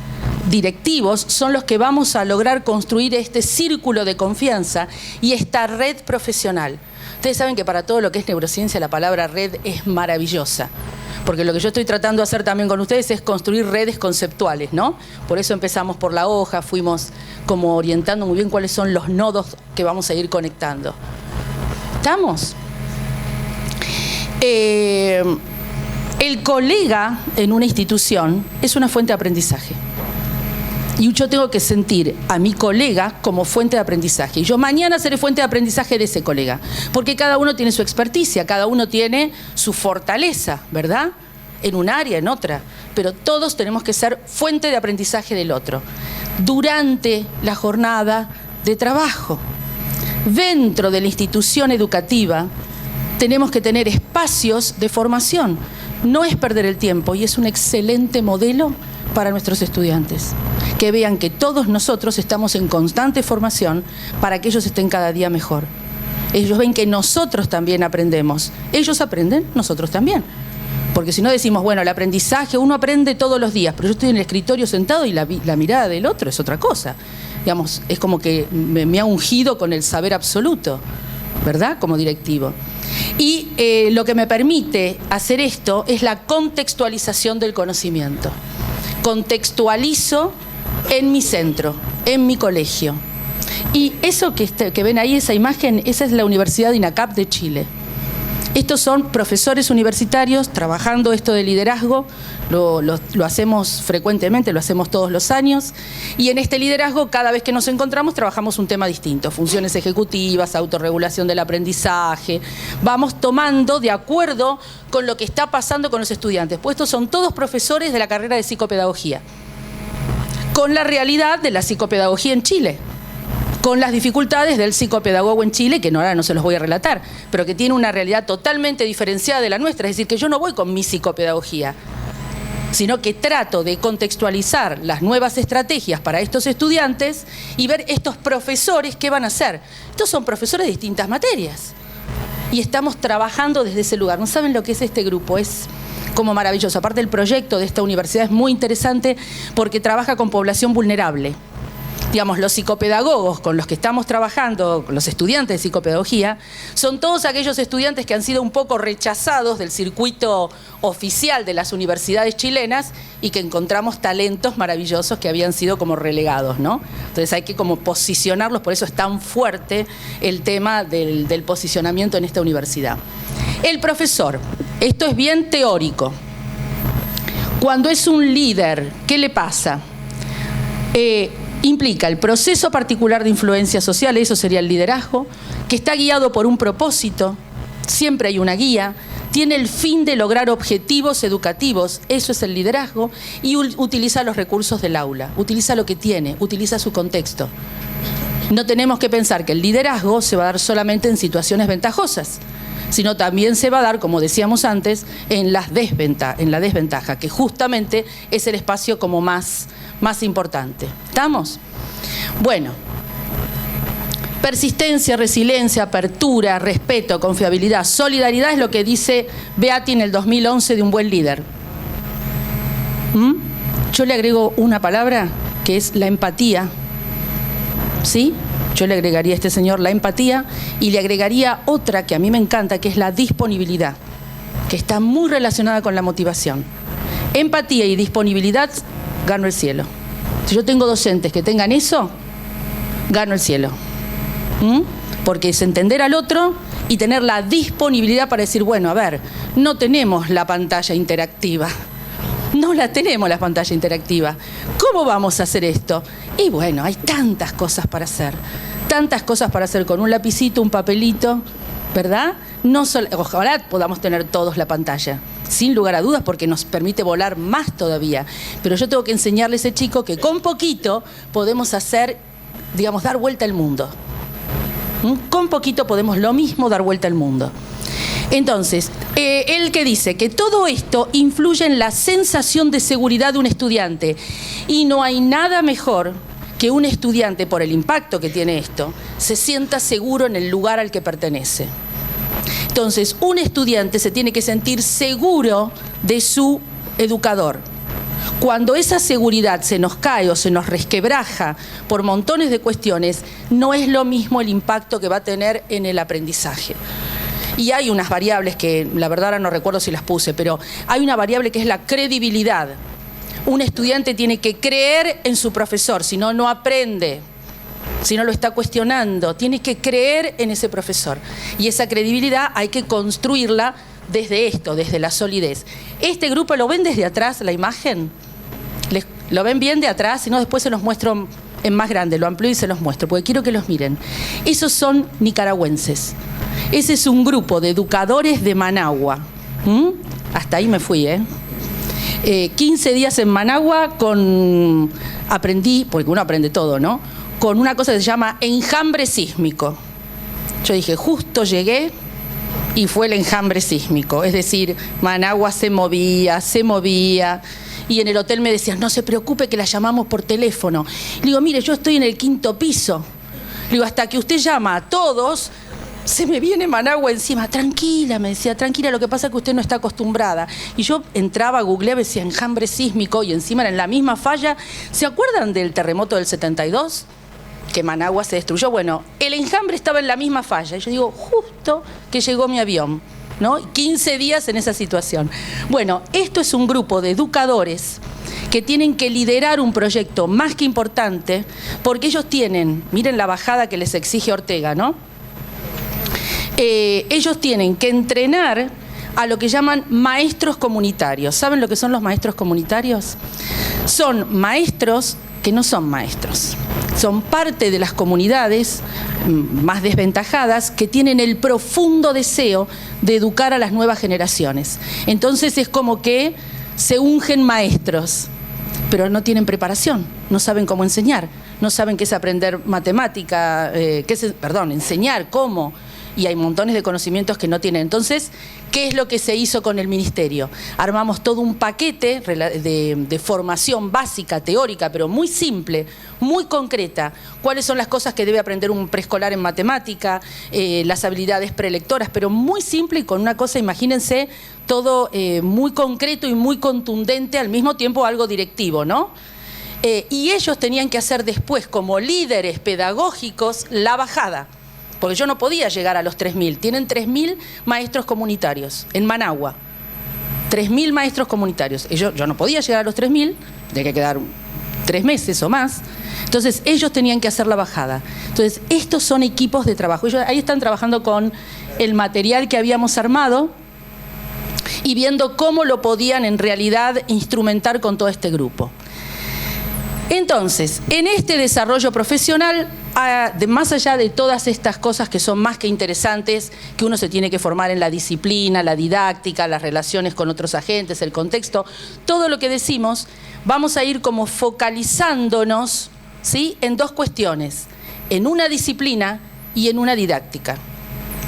directivos son los que vamos a lograr construir este círculo de confianza y esta red profesional. Ustedes saben que para todo lo que es neurociencia la palabra red es maravillosa. Porque lo que yo estoy tratando de hacer también con ustedes es construir redes conceptuales, ¿no? Por eso empezamos por la hoja, fuimos como orientando muy bien cuáles son los nodos que vamos a ir conectando. ¿Estamos? El colega en una institución es una fuente de aprendizaje. Y yo tengo que sentir a mi colega como fuente de aprendizaje. Y yo mañana seré fuente de aprendizaje de ese colega. Porque cada uno tiene su experticia, cada uno tiene su fortaleza, ¿verdad? En un área, en otra. Pero todos tenemos que ser fuente de aprendizaje del otro. Durante la jornada de trabajo. Dentro de la institución educativa tenemos que tener espacios de formación. No es perder el tiempo y es un excelente modelo para nuestros estudiantes. Que vean que todos nosotros estamos en constante formación para que ellos estén cada día mejor. Ellos ven que nosotros también aprendemos. Ellos aprenden, nosotros también. Porque si no decimos, bueno, el aprendizaje, uno aprende todos los días, pero yo estoy en el escritorio sentado y la mirada del otro es otra cosa. Digamos, es como que me ha ungido con el saber absoluto, ¿verdad? Como directivo. Y lo que me permite hacer esto es la contextualización del conocimiento. Contextualizo en mi centro, en mi colegio. Y eso que ven ahí, esa imagen, esa es la Universidad INACAP de Chile. Estos son profesores universitarios trabajando esto de liderazgo, lo hacemos frecuentemente, lo hacemos todos los años, y en este liderazgo cada vez que nos encontramos trabajamos un tema distinto, funciones ejecutivas, autorregulación del aprendizaje, vamos tomando de acuerdo con lo que está pasando con los estudiantes, pues estos son todos profesores de la carrera de psicopedagogía, con la realidad de la psicopedagogía en Chile, con las dificultades del psicopedagogo en Chile, que ahora no se los voy a relatar, pero que tiene una realidad totalmente diferenciada de la nuestra, es decir, que yo no voy con mi psicopedagogía, sino que trato de contextualizar las nuevas estrategias para estos estudiantes y ver estos profesores qué van a hacer. Estos son profesores de distintas materias y estamos trabajando desde ese lugar. ¿No saben lo que es este grupo? Es como maravilloso. Aparte, el proyecto de esta universidad es muy interesante porque trabaja con población vulnerable. Digamos, los psicopedagogos con los que estamos trabajando, los estudiantes de psicopedagogía, son todos aquellos estudiantes que han sido un poco rechazados del circuito oficial de las universidades chilenas y que encontramos talentos maravillosos que habían sido como relegados, ¿no? Entonces hay que como posicionarlos, por eso es tan fuerte el tema del posicionamiento en esta universidad. El profesor, esto es bien teórico. Cuando es un líder, ¿qué le pasa? Implica el proceso particular de influencia social, eso sería el liderazgo, que está guiado por un propósito, siempre hay una guía, tiene el fin de lograr objetivos educativos, eso es el liderazgo, y utiliza los recursos del aula, utiliza lo que tiene, utiliza su contexto. No tenemos que pensar que el liderazgo se va a dar solamente en situaciones ventajosas, sino también se va a dar, como decíamos antes, en la desventaja, que justamente es el espacio como más importante. ¿Estamos? Bueno, Persistencia, resiliencia, apertura, respeto, confiabilidad, solidaridad es lo que dice Beatty en el 2011 de un buen líder. Yo le agrego una palabra que es la empatía. ¿Sí? Yo le agregaría a este señor la empatía y le agregaría otra que a mí me encanta, que es la disponibilidad, que está muy relacionada con la motivación. Empatía y disponibilidad, gano el cielo. Si yo tengo docentes que tengan eso, gano el cielo. Porque es entender al otro y tener la disponibilidad para decir, bueno, a ver, no tenemos la pantalla interactiva. No la tenemos la pantalla interactiva. ¿Cómo vamos a hacer esto? Y bueno, hay tantas cosas para hacer. Tantas cosas para hacer con un lapicito, un papelito, ¿verdad? Ojalá podamos tener todos la pantalla, sin lugar a dudas, porque nos permite volar más todavía. Pero yo tengo que enseñarle a ese chico que con poquito podemos hacer, digamos, dar vuelta al mundo. Con poquito podemos lo mismo dar vuelta al mundo. Entonces, él que dice que todo esto influye en la sensación de seguridad de un estudiante y no hay nada mejor que un estudiante, por el impacto que tiene esto, se sienta seguro en el lugar al que pertenece. Entonces, un estudiante se tiene que sentir seguro de su educador. Cuando esa seguridad se nos cae o se nos resquebraja por montones de cuestiones, no es lo mismo el impacto que va a tener en el aprendizaje. Y hay unas variables que, la verdad ahora no recuerdo si las puse, pero hay una variable que es la credibilidad. Un estudiante tiene que creer en su profesor, si no, no aprende. Si no lo está cuestionando, tiene que creer en ese profesor. Y esa credibilidad hay que construirla desde esto, desde la solidez. Este grupo, ¿lo ven desde atrás, la imagen? ¿Lo ven bien de atrás? Si no, después se los muestro en más grande, lo amplío y se los muestro, porque quiero que los miren. Esos son nicaragüenses. Ese es un grupo de educadores de Managua. Hasta ahí me fui, 15 días en Managua aprendí, porque uno aprende todo, ¿no? Con una cosa que se llama enjambre sísmico. Yo dije, justo llegué y fue el enjambre sísmico. Es decir, Managua se movía. Y en el hotel me decían, no se preocupe que la llamamos por teléfono. Le digo, mire, yo estoy en el 5º piso. Le digo, hasta que usted llama a todos, se me viene Managua encima. Tranquila, me decía, tranquila, lo que pasa es que usted no está acostumbrada. Y yo entraba, googleaba, decía enjambre sísmico y encima era en la misma falla. ¿Se acuerdan del terremoto del 72? Que Managua se destruyó. Bueno, el enjambre estaba en la misma falla. Y yo digo, justo que llegó mi avión, ¿no? 15 días en esa situación. Bueno, esto es un grupo de educadores que tienen que liderar un proyecto más que importante, porque ellos tienen, miren la bajada que les exige Ortega, ¿no? Ellos tienen que entrenar a lo que llaman maestros comunitarios. ¿Saben lo que son los maestros comunitarios? Son maestros que no son maestros. Son parte de las comunidades más desventajadas que tienen el profundo deseo de educar a las nuevas generaciones. Entonces es como que se ungen maestros, pero no tienen preparación, no saben cómo enseñar, no saben qué es aprender matemática, enseñar cómo. Y hay montones de conocimientos que no tienen. Entonces, ¿qué es lo que se hizo con el ministerio? Armamos todo un paquete de formación básica, teórica, pero muy simple, muy concreta. ¿Cuáles son las cosas que debe aprender un preescolar en matemática? Las habilidades prelectoras, pero muy simple y con una cosa, imagínense, todo muy concreto y muy contundente, al mismo tiempo algo directivo, ¿no? Y ellos tenían que hacer después, como líderes pedagógicos, la bajada. Porque yo no podía llegar a los 3.000. Tienen 3.000 maestros comunitarios en Managua. 3.000 maestros comunitarios. Yo no podía llegar a los 3.000, tenía que quedar 3 meses o más. Entonces, ellos tenían que hacer la bajada. Entonces, estos son equipos de trabajo. Ellos ahí están trabajando con el material que habíamos armado y viendo cómo lo podían en realidad instrumentar con todo este grupo. Entonces, en este desarrollo profesional, más allá de todas estas cosas que son más que interesantes, que uno se tiene que formar en la disciplina, la didáctica, las relaciones con otros agentes, el contexto, todo lo que decimos, vamos a ir como focalizándonos, ¿sí?, en 2 cuestiones, en una disciplina y en una didáctica.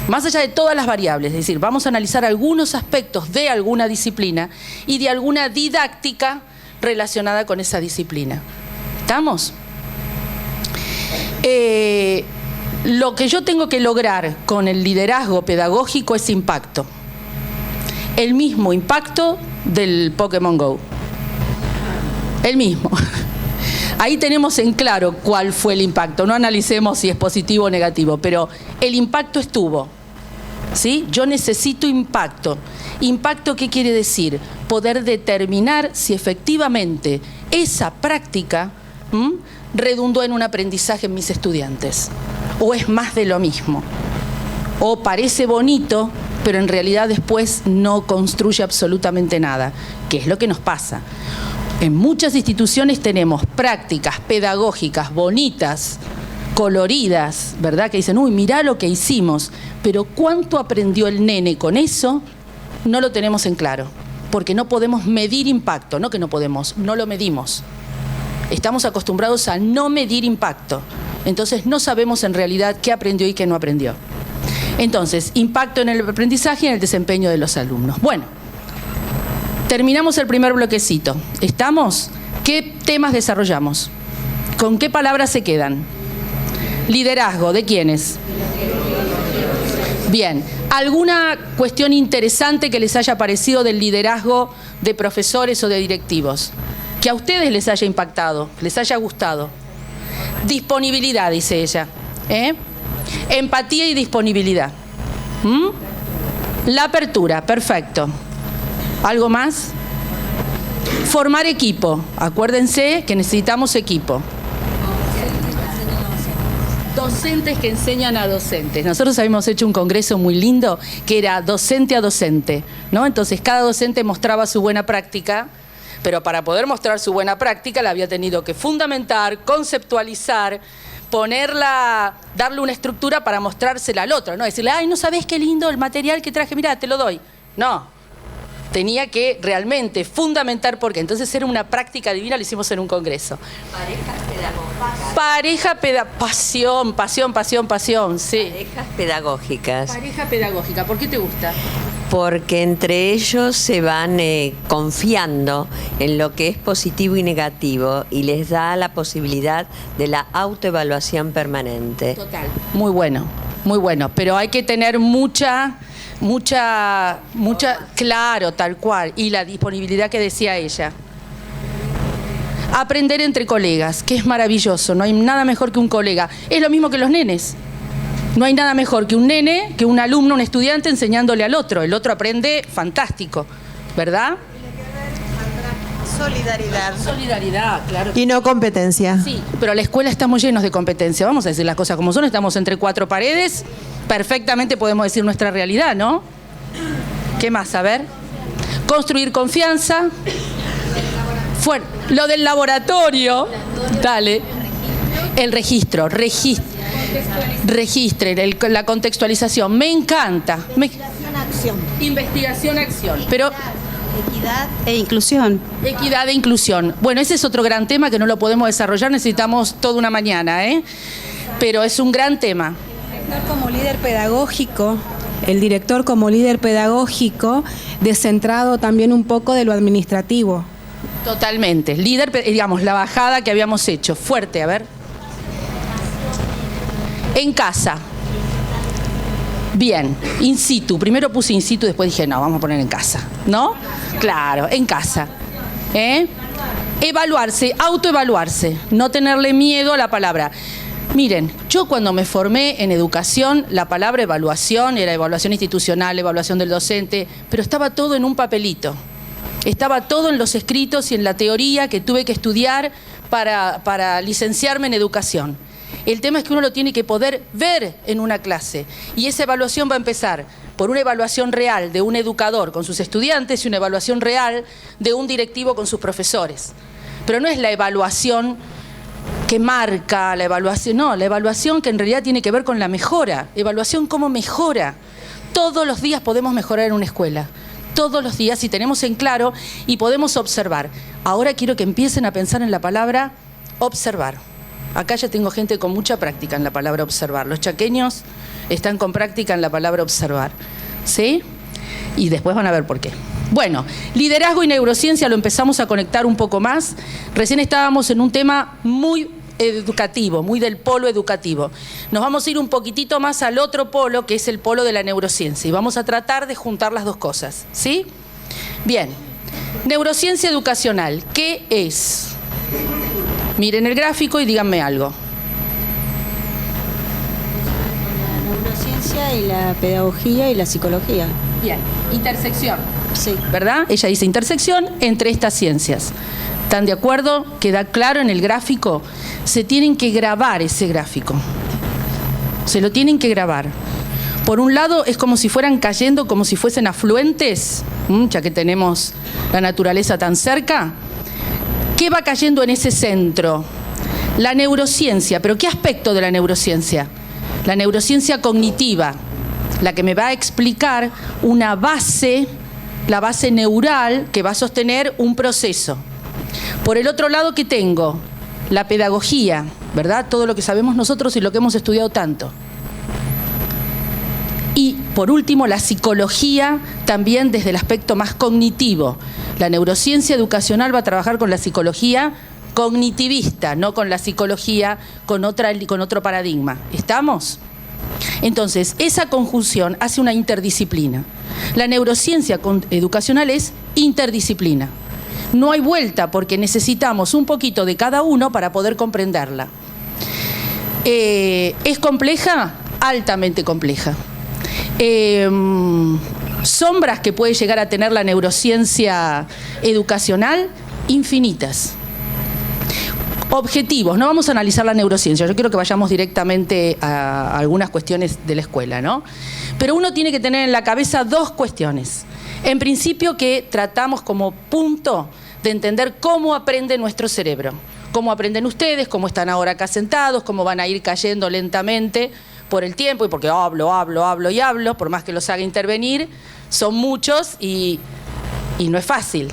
Más allá de todas las variables, es decir, vamos a analizar algunos aspectos de alguna disciplina y de alguna didáctica relacionada con esa disciplina. ¿Estamos? Lo que yo tengo que lograr con el liderazgo pedagógico es impacto. El mismo impacto del Pokémon Go. El mismo. Ahí tenemos en claro cuál fue el impacto. No analicemos si es positivo o negativo, pero el impacto estuvo. ¿Sí? Yo necesito impacto. ¿Impacto qué quiere decir? Poder determinar si efectivamente esa práctica redundó en un aprendizaje en mis estudiantes. O es más de lo mismo. O parece bonito, pero en realidad después no construye absolutamente nada, que es lo que nos pasa. En muchas instituciones tenemos prácticas pedagógicas bonitas, coloridas, ¿verdad? Que dicen, uy, mirá lo que hicimos, pero ¿cuánto aprendió el nene con eso? No lo tenemos en claro, porque no podemos medir impacto, no que no podemos, no lo medimos. Estamos acostumbrados a no medir impacto, entonces no sabemos en realidad qué aprendió y qué no aprendió. Entonces, impacto en el aprendizaje y en el desempeño de los alumnos. Bueno, terminamos el primer bloquecito. ¿Estamos? ¿Qué temas desarrollamos? ¿Con qué palabras se quedan? Liderazgo, ¿de quiénes? Bien. ¿Alguna cuestión interesante que les haya parecido del liderazgo de profesores o de directivos? Que a ustedes les haya impactado, les haya gustado. Disponibilidad, dice ella. Empatía y disponibilidad. La apertura, perfecto. ¿Algo más? Formar equipo. Acuérdense que necesitamos equipo. Docentes que enseñan a docentes. Nosotros habíamos hecho un congreso muy lindo que era docente a docente, ¿no? Entonces cada docente mostraba su buena práctica, pero para poder mostrar su buena práctica la había tenido que fundamentar, conceptualizar, ponerla, darle una estructura para mostrársela al otro, ¿no? Decirle, ay, ¿no sabés qué lindo el material que traje? Mirá, te lo doy. No. Tenía que realmente fundamentar por qué. Entonces era una práctica divina, lo hicimos en un congreso. Pareja pasión, sí. Parejas pedagógicas. Pareja pedagógica, ¿por qué te gusta? Porque entre ellos se van confiando en lo que es positivo y negativo y les da la posibilidad de la autoevaluación permanente. Total. Muy bueno, pero hay que tener mucha, claro, tal cual, y la disponibilidad que decía ella. Aprender entre colegas, que es maravilloso, no hay nada mejor que un colega. Es lo mismo que los nenes. No hay nada mejor que un nene, que un alumno, un estudiante enseñándole al otro. El otro aprende fantástico, ¿verdad? Solidaridad, claro. Y no competencia. Sí, pero la escuela estamos llenos de competencia. Vamos a decir las cosas como son, estamos entre cuatro paredes. Perfectamente podemos decir nuestra realidad, ¿no? ¿Qué más? A ver. Construir confianza. Lo del laboratorio. Dale. El registro. Registren, la contextualización. Me encanta. Investigación, acción. Pero equidad e inclusión. Equidad e inclusión. Bueno, ese es otro gran tema que no lo podemos desarrollar, necesitamos toda una mañana, pero es un gran tema. El director como líder pedagógico, descentrado también un poco de lo administrativo. Totalmente. Líder, digamos, la bajada que habíamos hecho. Fuerte, a ver. En casa. Bien, in situ. Primero puse in situ, después dije, no, vamos a poner en casa. ¿No? Claro, en casa. Evaluarse, autoevaluarse. No tenerle miedo a la palabra. Miren, yo cuando me formé en educación, la palabra evaluación era evaluación institucional, evaluación del docente, pero estaba todo en un papelito. Estaba todo en los escritos y en la teoría que tuve que estudiar para licenciarme en educación. El tema es que uno lo tiene que poder ver en una clase y esa evaluación va a empezar por una evaluación real de un educador con sus estudiantes y una evaluación real de un directivo con sus profesores. Pero no es la evaluación que marca la evaluación, no, la evaluación que en realidad tiene que ver con la mejora. Evaluación cómo mejora. Todos los días podemos mejorar en una escuela. Todos los días, si tenemos en claro y podemos observar. Ahora quiero que empiecen a pensar en la palabra observar. Acá ya tengo gente con mucha práctica en la palabra observar. Los chaqueños están con práctica en la palabra observar. ¿Sí? Y después van a ver por qué. Bueno, liderazgo y neurociencia lo empezamos a conectar un poco más. Recién estábamos en un tema muy educativo, muy del polo educativo. Nos vamos a ir un poquitito más al otro polo, que es el polo de la neurociencia, y vamos a tratar de juntar las dos cosas, ¿sí? Bien, neurociencia educacional, ¿qué es? Miren el gráfico y díganme algo. La neurociencia y la pedagogía y la psicología. Bien, intersección. Sí. ¿Verdad? Ella dice intersección entre estas ciencias. ¿Están de acuerdo? ¿Queda claro en el gráfico? Se tienen que grabar ese gráfico. Se lo tienen que grabar. Por un lado es como si fueran cayendo, como si fuesen afluentes, ya que tenemos la naturaleza tan cerca. ¿Qué va cayendo en ese centro? La neurociencia. ¿Pero qué aspecto de la neurociencia? La neurociencia cognitiva, la que me va a explicar una base, la base neural que va a sostener un proceso. Por el otro lado, ¿qué tengo? La pedagogía, ¿verdad? Todo lo que sabemos nosotros y lo que hemos estudiado tanto. Y, por último, la psicología también desde el aspecto más cognitivo. La neurociencia educacional va a trabajar con la psicología cognitivista, no con la psicología con otro paradigma. ¿Estamos? Entonces, esa conjunción hace una interdisciplina. La neurociencia educacional es interdisciplina. No hay vuelta porque necesitamos un poquito de cada uno para poder comprenderla. ¿Es compleja? Altamente compleja. Sombras que puede llegar a tener la neurociencia educacional, infinitas. Objetivos, no vamos a analizar la neurociencia, yo quiero que vayamos directamente a algunas cuestiones de la escuela, ¿no? Pero uno tiene que tener en la cabeza dos cuestiones. En principio, que tratamos como punto de entender cómo aprende nuestro cerebro, cómo aprenden ustedes, cómo están ahora acá sentados, cómo van a ir cayendo lentamente por el tiempo y porque hablo, por más que los haga intervenir, son muchos y no es fácil,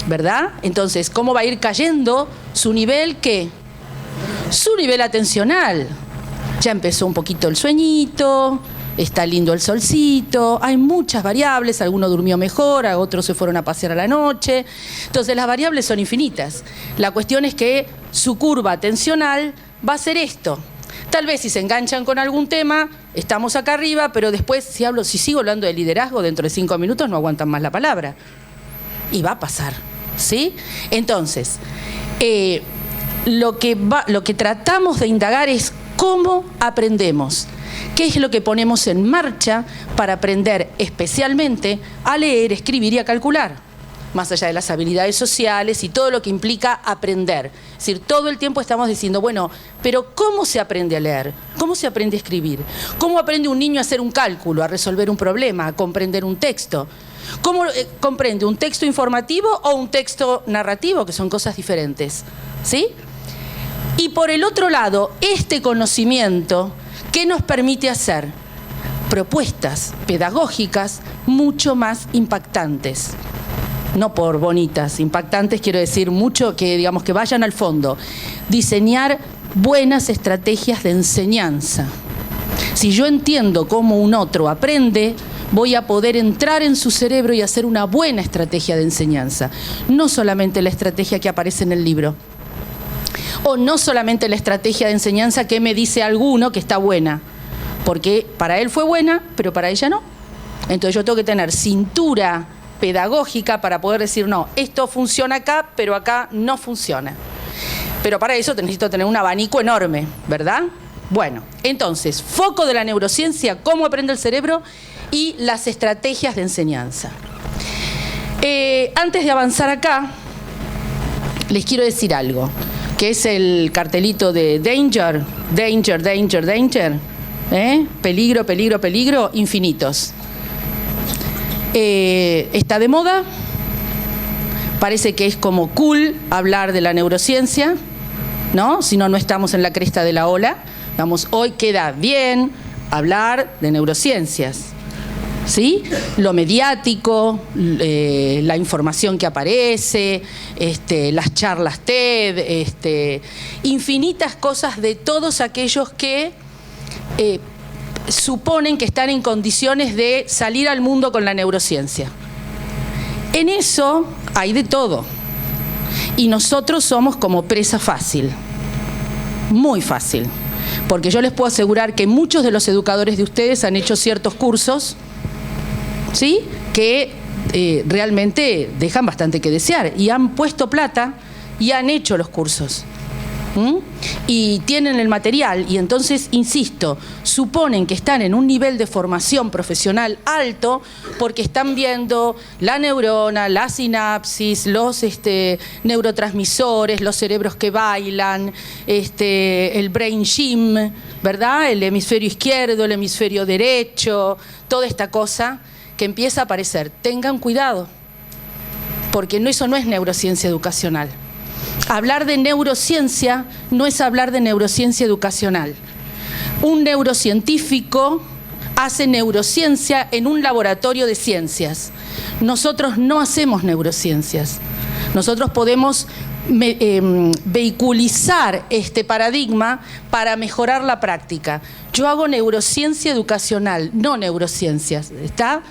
¿verdad? Entonces, ¿cómo va a ir cayendo su nivel qué? Su nivel atencional. Ya empezó un poquito el sueñito, está lindo el solcito, hay muchas variables, alguno durmió mejor, otros se fueron a pasear a la noche. Entonces, las variables son infinitas. La cuestión es que su curva atencional va a ser esto. Tal vez si se enganchan con algún tema, estamos acá arriba, pero después, si sigo hablando de liderazgo, dentro de 5 minutos no aguantan más la palabra. Y va a pasar, ¿sí? Entonces, lo que tratamos de indagar es cómo aprendemos. ¿Qué es lo que ponemos en marcha para aprender especialmente a leer, escribir y a calcular? Más allá de las habilidades sociales y todo lo que implica aprender. Es decir, todo el tiempo estamos diciendo, bueno, pero ¿cómo se aprende a leer? ¿Cómo se aprende a escribir? ¿Cómo aprende un niño a hacer un cálculo, a resolver un problema, a comprender un texto? ¿Cómo comprende un texto informativo o un texto narrativo, que son cosas diferentes? ¿Sí? Y por el otro lado, este conocimiento, ¿qué nos permite hacer? Propuestas pedagógicas mucho más impactantes. No por bonitas, impactantes quiero decir mucho que, digamos, que vayan al fondo. Diseñar buenas estrategias de enseñanza. Si yo entiendo cómo un otro aprende, voy a poder entrar en su cerebro y hacer una buena estrategia de enseñanza. No solamente la estrategia que aparece en el libro. O no solamente la estrategia de enseñanza que me dice alguno que está buena. Porque para él fue buena, pero para ella no. Entonces yo tengo que tener cintura pedagógica para poder decir, no, esto funciona acá, pero acá no funciona. Pero para eso necesito tener un abanico enorme, ¿verdad? Bueno, entonces, foco de la neurociencia, cómo aprende el cerebro y las estrategias de enseñanza. Antes de avanzar acá, les quiero decir algo, que es el cartelito de danger, danger, danger, danger, peligro, peligro, peligro, infinitos. Está de moda, parece que es como cool hablar de la neurociencia, ¿no? Si no, no estamos en la cresta de la ola. Vamos, hoy queda bien hablar de neurociencias, ¿sí? Lo mediático, la información que aparece, las charlas TED, infinitas cosas de todos aquellos que suponen que están en condiciones de salir al mundo con la neurociencia. En eso hay de todo. Y nosotros somos como presa fácil. Muy fácil. Porque yo les puedo asegurar que muchos de los educadores de ustedes han hecho ciertos cursos, ¿sí?, que realmente dejan bastante que desear. Y han puesto plata y han hecho los cursos. Y tienen el material y entonces, insisto, suponen que están en un nivel de formación profesional alto porque están viendo la neurona, la sinapsis, los neurotransmisores, los cerebros que bailan, el brain gym, ¿verdad? El hemisferio izquierdo, el hemisferio derecho, toda esta cosa que empieza a aparecer. Tengan cuidado, porque eso no es neurociencia educacional. Hablar de neurociencia no es hablar de neurociencia educacional. Un neurocientífico hace neurociencia en un laboratorio de ciencias. Nosotros no hacemos neurociencias. Nosotros podemos vehiculizar este paradigma para mejorar la práctica. Yo hago neurociencia educacional, no neurociencias, ¿está?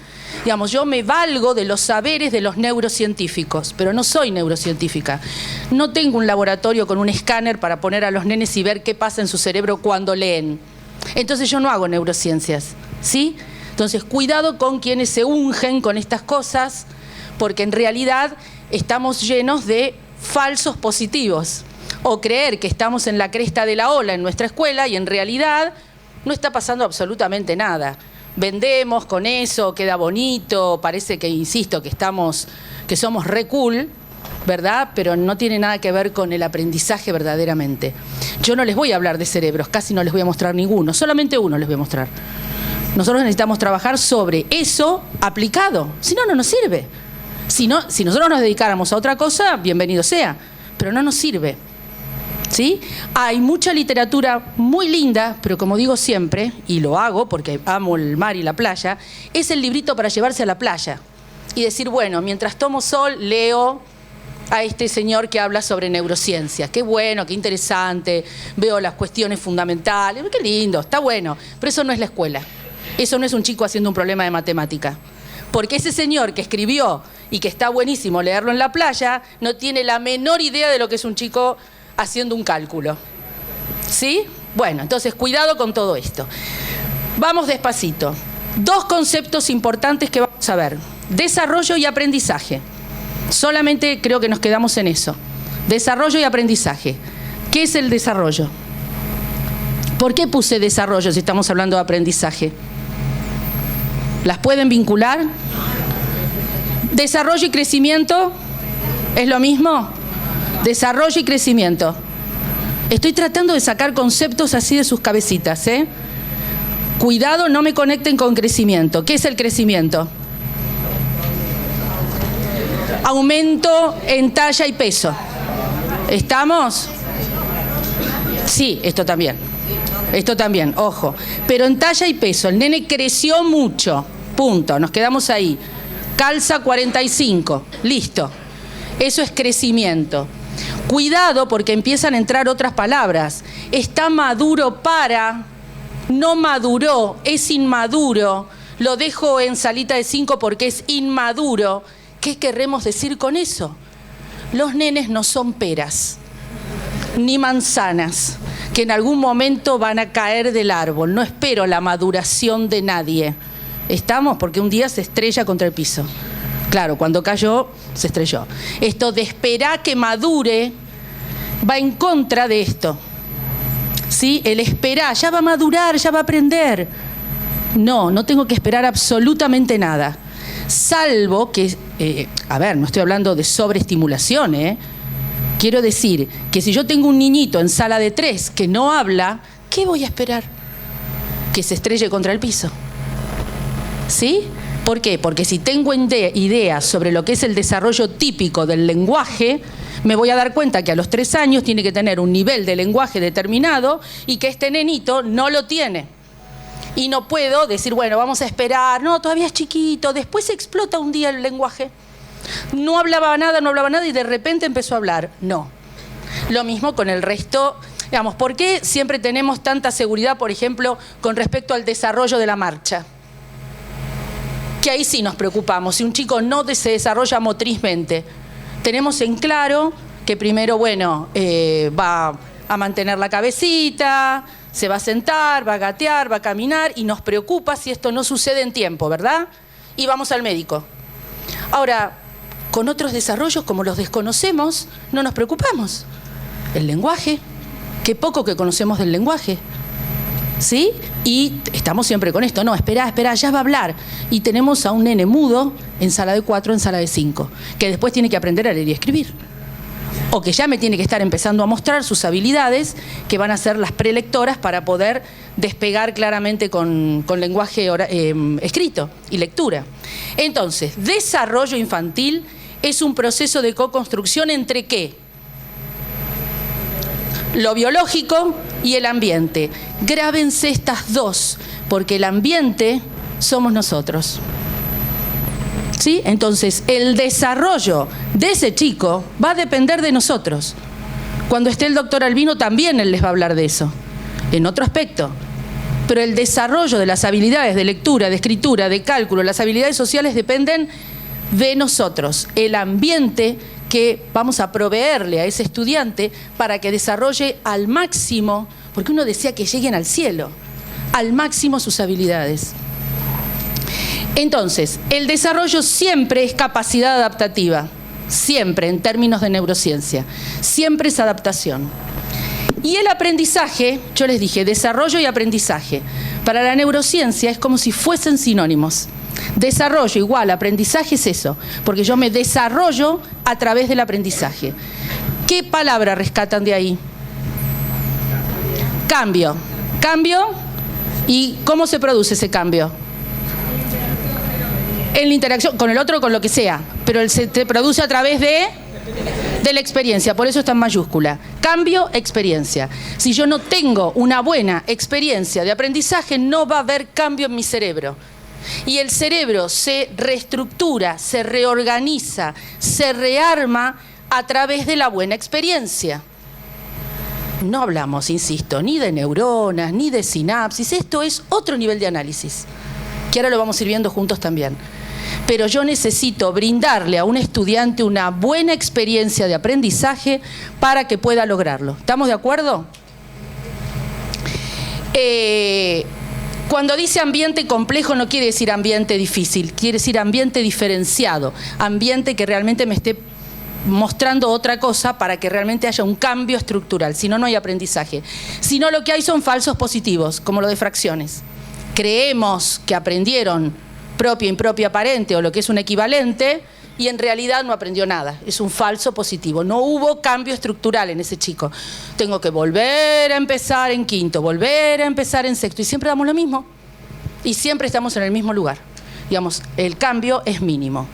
Digamos, yo me valgo de los saberes de los neurocientíficos, pero no soy neurocientífica. No tengo un laboratorio con un escáner para poner a los nenes y ver qué pasa en su cerebro cuando leen. Entonces yo no hago neurociencias, ¿sí? Entonces cuidado con quienes se ungen con estas cosas, porque en realidad estamos llenos de falsos positivos. O creer que estamos en la cresta de la ola en nuestra escuela y en realidad no está pasando absolutamente nada. Vendemos con eso, queda bonito, parece que, insisto, que somos re cool, ¿verdad? Pero no tiene nada que ver con el aprendizaje verdaderamente. Yo no les voy a hablar de cerebros, casi no les voy a mostrar ninguno, solamente uno les voy a mostrar. Nosotros necesitamos trabajar sobre eso aplicado, si no, no nos sirve. Si nosotros nos dedicáramos a otra cosa, bienvenido sea, pero no nos sirve. ¿Sí? Hay mucha literatura muy linda, pero como digo siempre, y lo hago porque amo el mar y la playa, es el librito para llevarse a la playa y decir, bueno, mientras tomo sol, leo a este señor que habla sobre neurociencia. Qué bueno, qué interesante, veo las cuestiones fundamentales, qué lindo, está bueno, pero eso no es la escuela. Eso no es un chico haciendo un problema de matemática. Porque ese señor que escribió y que está buenísimo leerlo en la playa, no tiene la menor idea de lo que es un chico haciendo un cálculo. ¿Sí? Bueno, entonces cuidado con todo esto. Vamos despacito. Dos conceptos importantes que vamos a ver. Desarrollo y aprendizaje. Solamente creo que nos quedamos en eso. Desarrollo y aprendizaje. ¿Qué es el desarrollo? ¿Por qué puse desarrollo si estamos hablando de aprendizaje? ¿Las pueden vincular? ¿Desarrollo y crecimiento es lo mismo? Desarrollo y crecimiento. Estoy tratando de sacar conceptos así de sus cabecitas, ¿eh? Cuidado, no me conecten con crecimiento. ¿Qué es el crecimiento? Aumento en talla y peso. ¿Estamos? Sí, esto también. Esto también, ojo. Pero en talla y peso, el nene creció mucho. Punto, nos quedamos ahí. Calza 45, listo. Eso es crecimiento. Cuidado porque empiezan a entrar otras palabras. Está maduro para, no maduró, es inmaduro. Lo dejo en salita de 5 porque es inmaduro. ¿Qué queremos decir con eso? Los nenes no son peras, ni manzanas, que en algún momento van a caer del árbol. No espero la maduración de nadie. ¿Estamos? Porque un día se estrella contra el piso. Claro, cuando cayó, se estrelló. Esto de esperar que madure va en contra de esto. ¿Sí? El esperar, ya va a madurar, ya va a aprender. No, no tengo que esperar absolutamente nada. Salvo que, no estoy hablando de sobreestimulación, Quiero decir que si yo tengo un niñito en sala de 3 que no habla, ¿qué voy a esperar? Que se estrelle contra el piso. ¿Sí? ¿Por qué? Porque si tengo ideas sobre lo que es el desarrollo típico del lenguaje, me voy a dar cuenta que a los 3 años tiene que tener un nivel de lenguaje determinado y que este nenito no lo tiene. Y no puedo decir, bueno, vamos a esperar, no, todavía es chiquito, después explota un día el lenguaje. No hablaba nada y de repente empezó a hablar. No. Lo mismo con el resto. Digamos, ¿por qué siempre tenemos tanta seguridad, por ejemplo, con respecto al desarrollo de la marcha? Que ahí sí nos preocupamos. Si un chico no se desarrolla motrizmente, tenemos en claro que primero, va a mantener la cabecita, se va a sentar, va a gatear, va a caminar y nos preocupa si esto no sucede en tiempo, ¿verdad? Y vamos al médico. Ahora, con otros desarrollos como los desconocemos, no nos preocupamos. El lenguaje, qué poco que conocemos del lenguaje, ¿sí? Y estamos siempre con esto, no, espera, ya va a hablar. Y tenemos a un nene mudo en sala de 4, en sala de 5, que después tiene que aprender a leer y escribir. O que ya me tiene que estar empezando a mostrar sus habilidades, que van a ser las prelectoras para poder despegar claramente con lenguaje escrito y lectura. Entonces, desarrollo infantil es un proceso de co-construcción entre ¿qué? Lo biológico y el ambiente. Grábense estas dos, porque el ambiente somos nosotros. ¿Sí? Entonces, el desarrollo de ese chico va a depender de nosotros. Cuando esté el doctor Albino también él les va a hablar de eso, en otro aspecto. Pero el desarrollo de las habilidades de lectura, de escritura, de cálculo, las habilidades sociales dependen de nosotros. El ambiente que vamos a proveerle a ese estudiante para que desarrolle al máximo, porque uno desea que lleguen al cielo, al máximo sus habilidades. Entonces, el desarrollo siempre es capacidad adaptativa, siempre en términos de neurociencia, siempre es adaptación. Y el aprendizaje, yo les dije, desarrollo y aprendizaje, para la neurociencia es como si fuesen sinónimos. Desarrollo igual aprendizaje es eso, porque yo me desarrollo a través del aprendizaje. ¿Qué palabra rescatan de ahí? Cambio. Cambio. ¿Y cómo se produce ese cambio? En la interacción con el otro, con lo que sea, pero se produce a través de la experiencia, por eso está en mayúscula. Cambio, experiencia. Si yo no tengo una buena experiencia de aprendizaje, no va a haber cambio en mi cerebro. Y el cerebro se reestructura, se reorganiza, se rearma a través de la buena experiencia. No hablamos, insisto, ni de neuronas, ni de sinapsis. Esto es otro nivel de análisis, que ahora lo vamos a ir viendo juntos también. Pero yo necesito brindarle a un estudiante una buena experiencia de aprendizaje para que pueda lograrlo. ¿Estamos de acuerdo? Cuando dice ambiente complejo no quiere decir ambiente difícil, quiere decir ambiente diferenciado, ambiente que realmente me esté mostrando otra cosa para que realmente haya un cambio estructural, si no, no hay aprendizaje. Si no, lo que hay son falsos positivos, como lo de fracciones. Creemos que aprendieron propia, impropia, aparente o lo que es un equivalente y en realidad no aprendió nada, es un falso positivo, no hubo cambio estructural en ese chico. Tengo que volver a empezar en quinto, volver a empezar en sexto y siempre damos lo mismo y siempre estamos en el mismo lugar, digamos, el cambio es mínimo.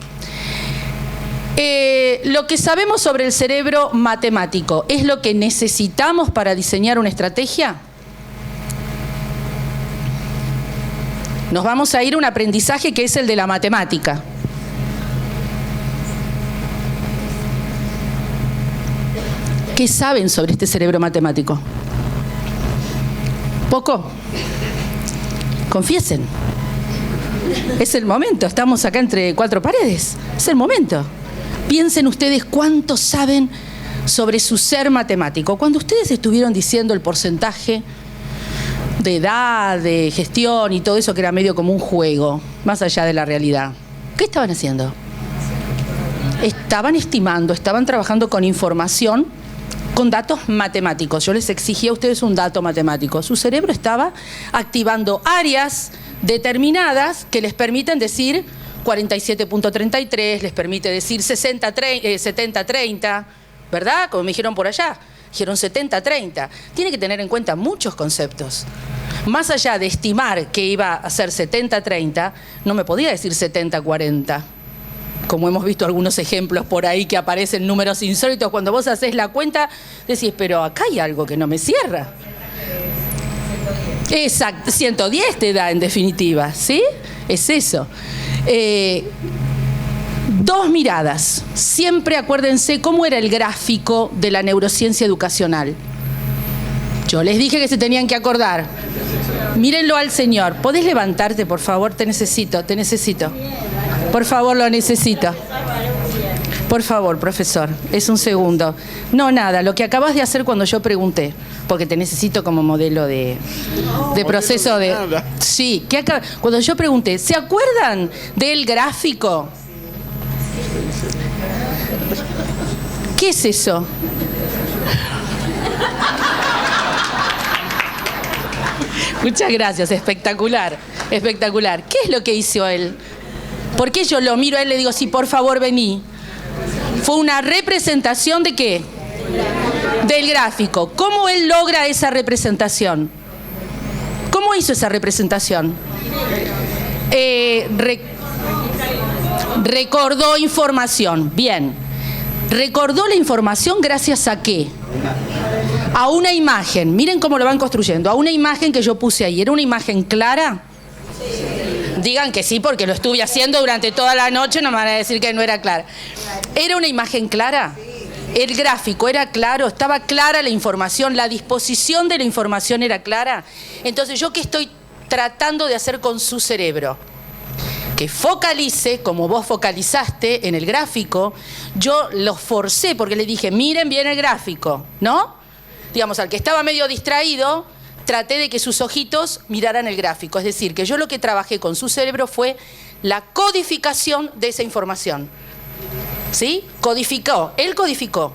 Lo que sabemos sobre el cerebro matemático es lo que necesitamos para diseñar una estrategia. Nos vamos a ir a un aprendizaje que es el de la matemática. ¿Qué saben sobre este cerebro matemático? ¿Poco? Confiesen. Es el momento, estamos acá entre cuatro paredes. Es el momento. Piensen ustedes cuánto saben sobre su ser matemático. Cuando ustedes estuvieron diciendo el porcentaje de edad, de gestión y todo eso que era medio como un juego, más allá de la realidad, ¿qué estaban haciendo? Estaban estimando, estaban trabajando con información, con datos matemáticos. Yo les exigía a ustedes un dato matemático. Su cerebro estaba activando áreas determinadas que les permiten decir 47.33, les permite decir 70-30, ¿verdad? Como me dijeron por allá. Dijeron 70-30. Tiene que tener en cuenta muchos conceptos. Más allá de estimar que iba a ser 70-30, no me podía decir 70-40. Como hemos visto algunos ejemplos por ahí que aparecen números insólitos. Cuando vos haces la cuenta, decís, pero acá hay algo que no me cierra. Exacto, 110 te da en definitiva, ¿sí? Es eso. Dos miradas. Siempre acuérdense cómo era el gráfico de la neurociencia educacional. Yo les dije que se tenían que acordar. Mírenlo al señor. ¿Podés levantarte, por favor? Te necesito. Por favor, lo necesito. Por favor, profesor, es un segundo. No, nada, lo que acabas de hacer cuando yo pregunté, porque te necesito como modelo de proceso de... Sí, cuando yo pregunté, ¿se acuerdan del gráfico? ¿Qué es eso? Muchas gracias, espectacular, espectacular. ¿Qué es lo que hizo él? ¿Por qué yo lo miro a él y le digo, sí, por favor, vení? Fue una representación ¿de qué? Del gráfico. ¿Cómo él logra esa representación? ¿Cómo hizo esa representación? Recordó información. Bien. ¿Recordó la información gracias a qué? A una imagen. Miren cómo lo van construyendo. A una imagen que yo puse ahí. ¿Era una imagen clara? Digan que sí, porque lo estuve haciendo durante toda la noche, no me van a decir que no era clara. ¿Era una imagen clara? ¿El gráfico era claro? ¿Estaba clara la información? ¿La disposición de la información era clara? Entonces, ¿yo qué estoy tratando de hacer con su cerebro? Que focalice, como vos focalizaste en el gráfico. Yo los forcé porque le dije, miren bien el gráfico, ¿no? Digamos, al que estaba medio distraído, traté de que sus ojitos miraran el gráfico. Es decir, que yo lo que trabajé con su cerebro fue la codificación de esa información. ¿Sí? Codificó, él codificó,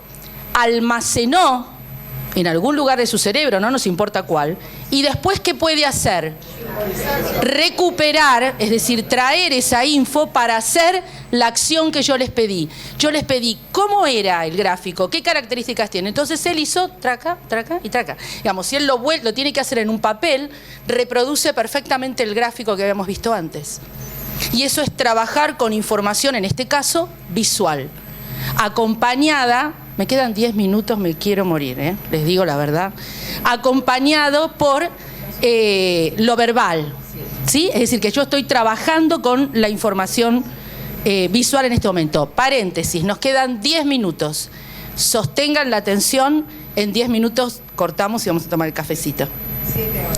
almacenó en algún lugar de su cerebro, no nos importa cuál, y después, ¿qué puede hacer? Recuperar, es decir, traer esa info para hacer la acción que yo les pedí. Yo les pedí cómo era el gráfico, qué características tiene. Entonces él hizo traca, traca y traca. Digamos, si él lo tiene que hacer en un papel, reproduce perfectamente el gráfico que habíamos visto antes. Y eso es trabajar con información, en este caso, visual. Acompañada, me quedan 10 minutos, me quiero morir, les digo la verdad. Acompañado por lo verbal, ¿sí? Es decir, que yo estoy trabajando con la información visual en este momento. Paréntesis, nos quedan 10 minutos. Sostengan la atención, en 10 minutos cortamos y vamos a tomar el cafecito.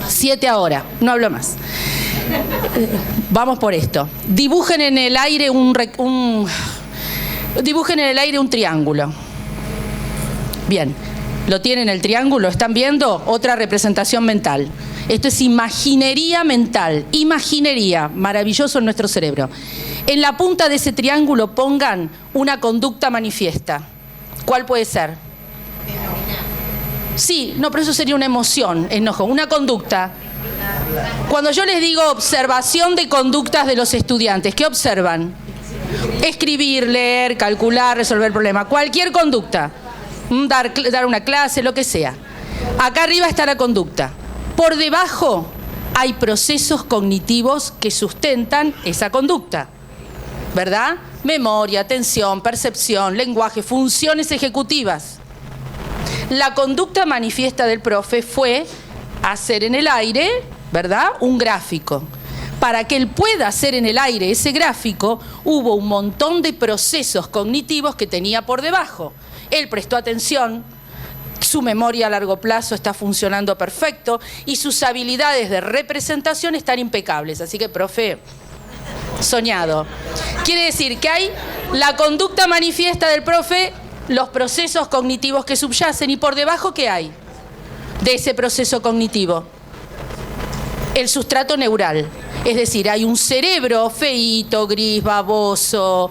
7 ahora, no hablo más. Vamos por esto. Dibujen en el aire un triángulo. Bien, ¿lo tienen el triángulo? ¿Están viendo? Otra representación mental. Esto es imaginería mental. Imaginería, maravilloso en nuestro cerebro. En la punta de ese triángulo pongan una conducta manifiesta. ¿Cuál puede ser? Sí, no, pero eso sería una emoción, enojo, una conducta. Cuando yo les digo observación de conductas de los estudiantes, ¿qué observan? Escribir, leer, calcular, resolver problemas, cualquier conducta. Dar una clase, lo que sea. Acá arriba está la conducta. Por debajo hay procesos cognitivos que sustentan esa conducta, ¿verdad? Memoria, atención, percepción, lenguaje, funciones ejecutivas. La conducta manifiesta del profe fue hacer en el aire, ¿verdad?, un gráfico. Para que él pueda hacer en el aire ese gráfico, hubo un montón de procesos cognitivos que tenía por debajo. Él prestó atención, su memoria a largo plazo está funcionando perfecto y sus habilidades de representación están impecables. Así que, profe, soñado. Quiere decir que hay la conducta manifiesta del profe, los procesos cognitivos que subyacen, y por debajo, ¿qué hay de ese proceso cognitivo? El sustrato neural. Es decir, hay un cerebro feíto, gris, baboso,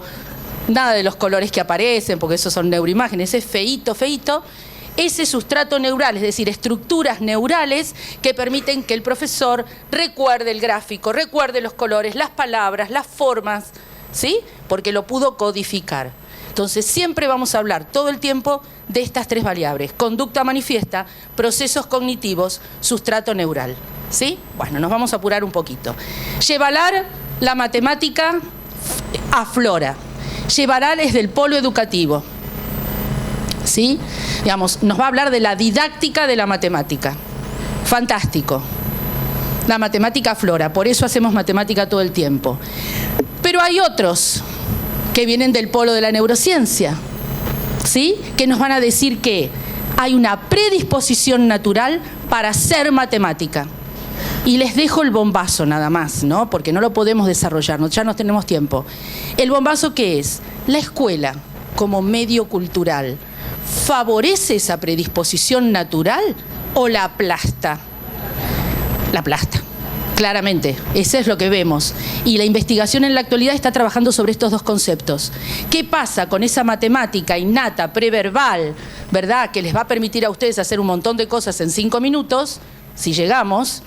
nada de los colores que aparecen, porque esos son neuroimágenes, es feíto, feíto. Ese sustrato neural, es decir, estructuras neurales que permiten que el profesor recuerde el gráfico, recuerde los colores, las palabras, las formas, ¿sí? Porque lo pudo codificar. Entonces, siempre vamos a hablar todo el tiempo de estas tres variables: conducta manifiesta, procesos cognitivos, sustrato neural, ¿sí? Bueno, nos vamos a apurar un poquito. Yevalar, la matemática aflora. Yevalar es del polo educativo, ¿sí? Digamos, nos va a hablar de la didáctica de la matemática. Fantástico. La matemática aflora, por eso hacemos matemática todo el tiempo. Pero hay otros que vienen del polo de la neurociencia, ¿sí? Que nos van a decir que hay una predisposición natural para hacer matemática. Y les dejo el bombazo nada más, ¿no? Porque no lo podemos desarrollar, ya no tenemos tiempo. ¿El bombazo qué es? La escuela como medio cultural, ¿favorece esa predisposición natural o la aplasta? La aplasta, claramente, eso es lo que vemos. Y la investigación en la actualidad está trabajando sobre estos dos conceptos. ¿Qué pasa con esa matemática innata, preverbal, verdad, que les va a permitir a ustedes hacer un montón de cosas en 5 minutos, si llegamos?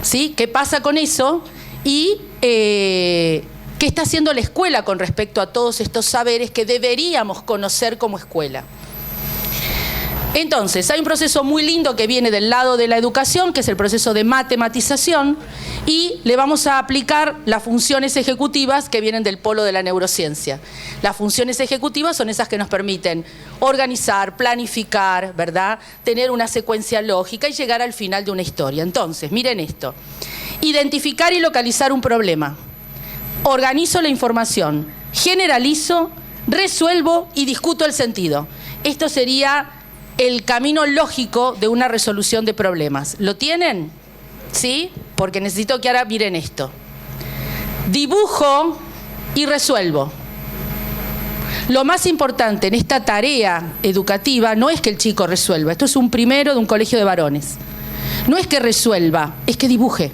¿Sí? ¿Qué pasa con eso? Y ¿qué está haciendo la escuela con respecto a todos estos saberes que deberíamos conocer como escuela? Entonces, hay un proceso muy lindo que viene del lado de la educación, que es el proceso de matematización, y le vamos a aplicar las funciones ejecutivas que vienen del polo de la neurociencia. Las funciones ejecutivas son esas que nos permiten organizar, planificar, ¿verdad?, tener una secuencia lógica y llegar al final de una historia. Entonces, miren esto. Identificar y localizar un problema. Organizo la información, generalizo, resuelvo y discuto el sentido. Esto sería el camino lógico de una resolución de problemas. ¿Lo tienen? ¿Sí? Porque necesito que ahora miren esto. Dibujo y resuelvo. Lo más importante en esta tarea educativa no es que el chico resuelva. Esto es un primero de un colegio de varones. No es que resuelva, es que dibuje.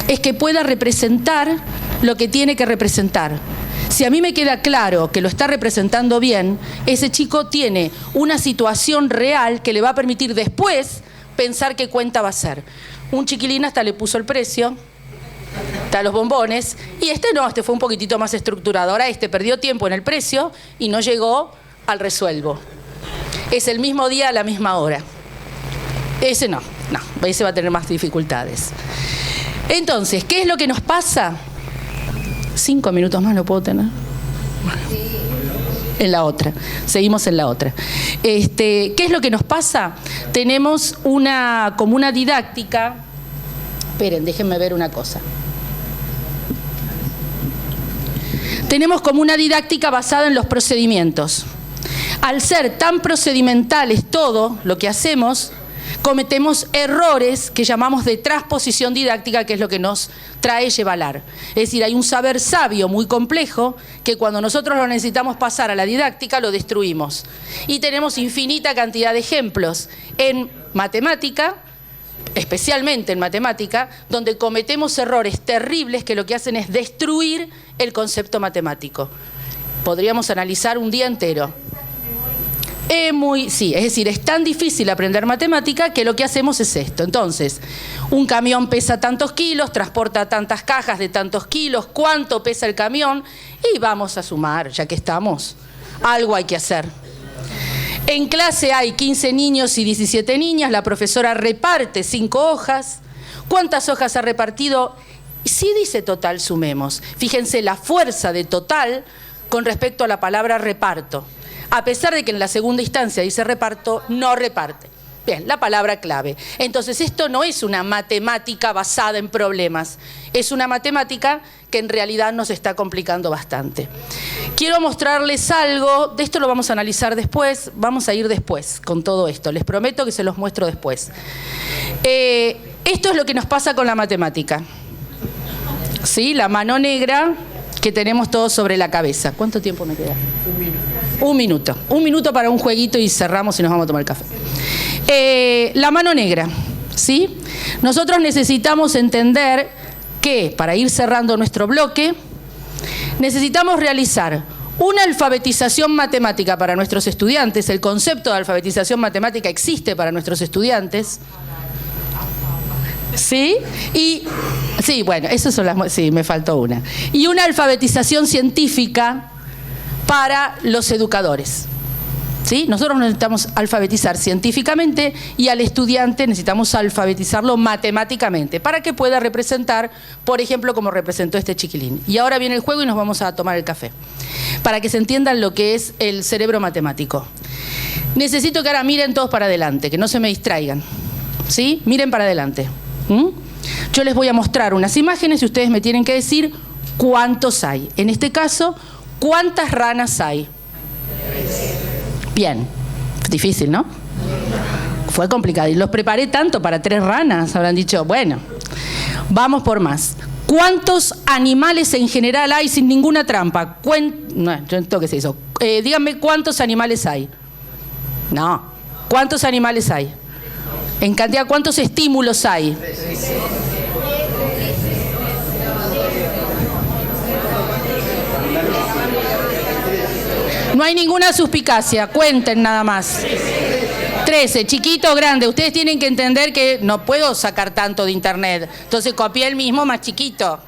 Es que pueda representar lo que tiene que representar. Si a mí me queda claro que lo está representando bien, ese chico tiene una situación real que le va a permitir después pensar qué cuenta va a ser. Un chiquilín hasta le puso el precio, hasta los bombones, y este no, este fue un poquitito más estructurado. Ahora este perdió tiempo en el precio y no llegó al resuelvo. Es el mismo día a la misma hora. Ese no, ese va a tener más dificultades. Entonces, ¿qué es lo que nos pasa? 5 minutos más lo puedo tener. En la otra. Seguimos en la otra. ¿Qué es lo que nos pasa? Tenemos como una didáctica. Esperen, déjenme ver una cosa. Tenemos como una didáctica basada en los procedimientos. Al ser tan procedimentales todo lo que hacemos, cometemos errores que llamamos de transposición didáctica, que es lo que nos trae Yevalar. Es decir, hay un saber sabio muy complejo que cuando nosotros lo necesitamos pasar a la didáctica lo destruimos. Y tenemos infinita cantidad de ejemplos en matemática, especialmente en matemática, donde cometemos errores terribles que lo que hacen es destruir el concepto matemático. Podríamos analizar un día entero. Es decir, es tan difícil aprender matemática que lo que hacemos es esto. Entonces, un camión pesa tantos kilos, transporta tantas cajas de tantos kilos, ¿cuánto pesa el camión? Y vamos a sumar, ya que estamos, algo hay que hacer. En clase hay 15 niños y 17 niñas, la profesora reparte 5 hojas. ¿Cuántas hojas ha repartido? Si dice total, sumemos. Fíjense la fuerza de total con respecto a la palabra reparto. A pesar de que en la segunda instancia dice reparto, no reparte. Bien, la palabra clave. Entonces, esto no es una matemática basada en problemas. Es una matemática que en realidad nos está complicando bastante. Quiero mostrarles algo. De esto lo vamos a analizar después. Vamos a ir después con todo esto. Les prometo que se los muestro después. Esto es lo que nos pasa con la matemática. ¿Sí? La mano negra que tenemos todos sobre la cabeza. ¿Cuánto tiempo me queda? 1 minuto. 1 minuto. 1 minuto para un jueguito y cerramos y nos vamos a tomar el café. La mano negra, ¿sí? Nosotros necesitamos entender que, para ir cerrando nuestro bloque, necesitamos realizar una alfabetización matemática para nuestros estudiantes. El concepto de alfabetización matemática existe para nuestros estudiantes. ¿Sí? Sí, bueno, esas son las... Sí, me faltó una. Y una alfabetización científica para los educadores. ¿Sí? Nosotros necesitamos alfabetizar científicamente y al estudiante necesitamos alfabetizarlo matemáticamente para que pueda representar, por ejemplo, como representó este chiquilín. Y ahora viene el juego y nos vamos a tomar el café. Para que se entiendan lo que es el cerebro matemático. Necesito que ahora miren todos para adelante, que no se me distraigan. ¿Sí? Miren para adelante. Yo les voy a mostrar unas imágenes y ustedes me tienen que decir cuántos hay. En este caso, ¿cuántas ranas hay? Bien, difícil, ¿no? Fue complicado. Y los preparé tanto para 3 ranas, habrán dicho, bueno, vamos por más. ¿Cuántos animales en general hay sin ninguna trampa? No, yo no tengo que decir eso. díganme cuántos animales hay. No. ¿Cuántos animales hay? En cantidad, ¿cuántos estímulos hay? No hay ninguna suspicacia, cuenten nada más. 13, chiquito o grande. Ustedes tienen que entender que no puedo sacar tanto de internet. Entonces copié el mismo más chiquito.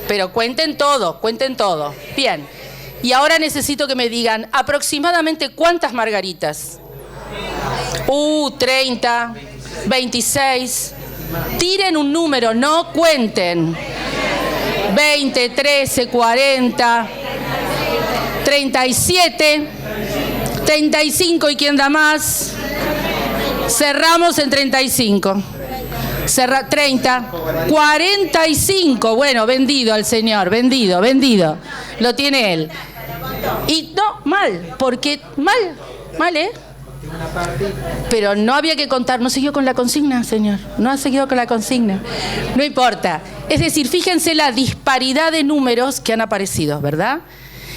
Pero cuenten todo, cuenten todo. Bien. Y ahora necesito que me digan aproximadamente cuántas margaritas. 30, 26. Tiren un número, no cuenten. 20, 13, 40, 37, 35 y quién da más. Cerramos en 35. 30, 45. Bueno, vendido al señor, vendido. Lo tiene él. Y no, mal, porque mal, ¿eh? Pero no había que contar, no siguió con la consigna, señor. No ha seguido con la consigna. No importa. Es decir, fíjense la disparidad de números que han aparecido, ¿verdad?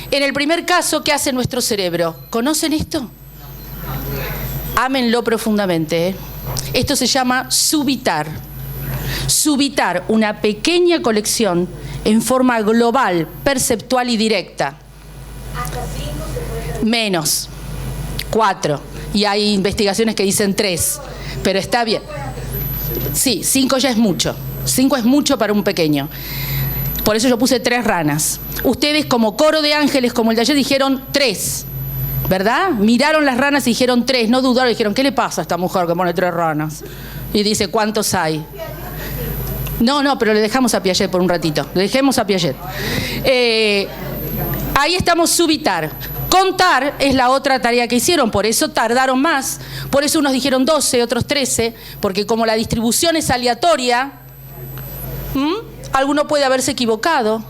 En el primer caso, ¿qué hace nuestro cerebro? ¿Conocen esto? Ámenlo profundamente, ¿eh? Esto se llama subitar. Subitar una pequeña colección en forma global, perceptual y directa. Menos. 4. Y hay investigaciones que dicen 3. Pero está bien. Sí, 5 ya es mucho. 5 es mucho para un pequeño. Por eso yo puse 3 ranas. Ustedes como coro de ángeles, como el de ayer, dijeron 3. ¿Verdad? Miraron las ranas y dijeron 3. No dudaron, dijeron, ¿qué le pasa a esta mujer que pone 3 ranas? Y dice, ¿cuántos hay? No, pero le dejamos a Piaget por un ratito. Le dejemos a Piaget. Ahí estamos subitar. Contar es la otra tarea que hicieron, por eso tardaron más. Por eso unos dijeron 12, otros 13, porque como la distribución es aleatoria, alguno puede haberse equivocado.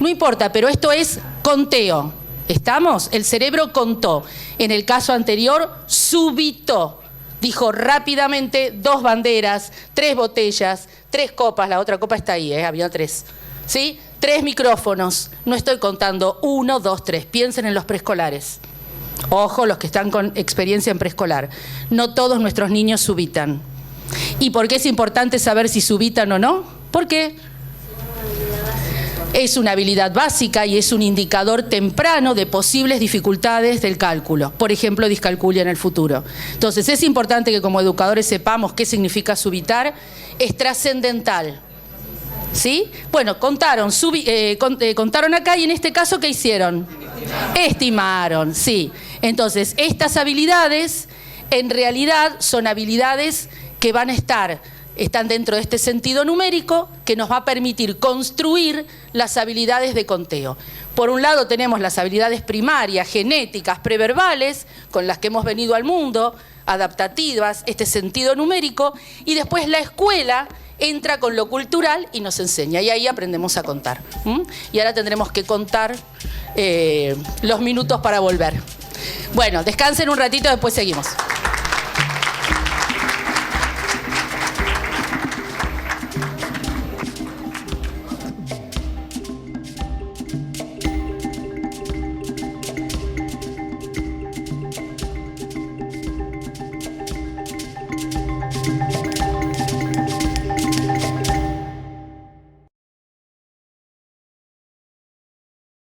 No importa, pero esto es conteo. ¿Estamos? El cerebro contó. En el caso anterior, subitó. Dijo rápidamente 2 banderas, 3 botellas, 3 copas. La otra copa está ahí, había 3. ¿Sí? 3 micrófonos. No estoy contando 1, 2, 3. Piensen en los preescolares. Ojo, los que están con experiencia en preescolar. No todos nuestros niños subitan. ¿Y por qué es importante saber si subitan o no? ¿Por qué? Es una habilidad básica y es un indicador temprano de posibles dificultades del cálculo. Por ejemplo, discalculia en el futuro. Entonces, es importante que como educadores sepamos qué significa subitar. Es trascendental. ¿Sí? Bueno, contaron acá y en este caso, ¿qué hicieron? Estimaron, sí. Entonces, estas habilidades en realidad son habilidades que están dentro de este sentido numérico que nos va a permitir construir las habilidades de conteo. Por un lado tenemos las habilidades primarias, genéticas, preverbales, con las que hemos venido al mundo, adaptativas, este sentido numérico, y después la escuela entra con lo cultural y nos enseña, y ahí aprendemos a contar. Y ahora tendremos que contar los minutos para volver. Bueno, descansen un ratito, después seguimos.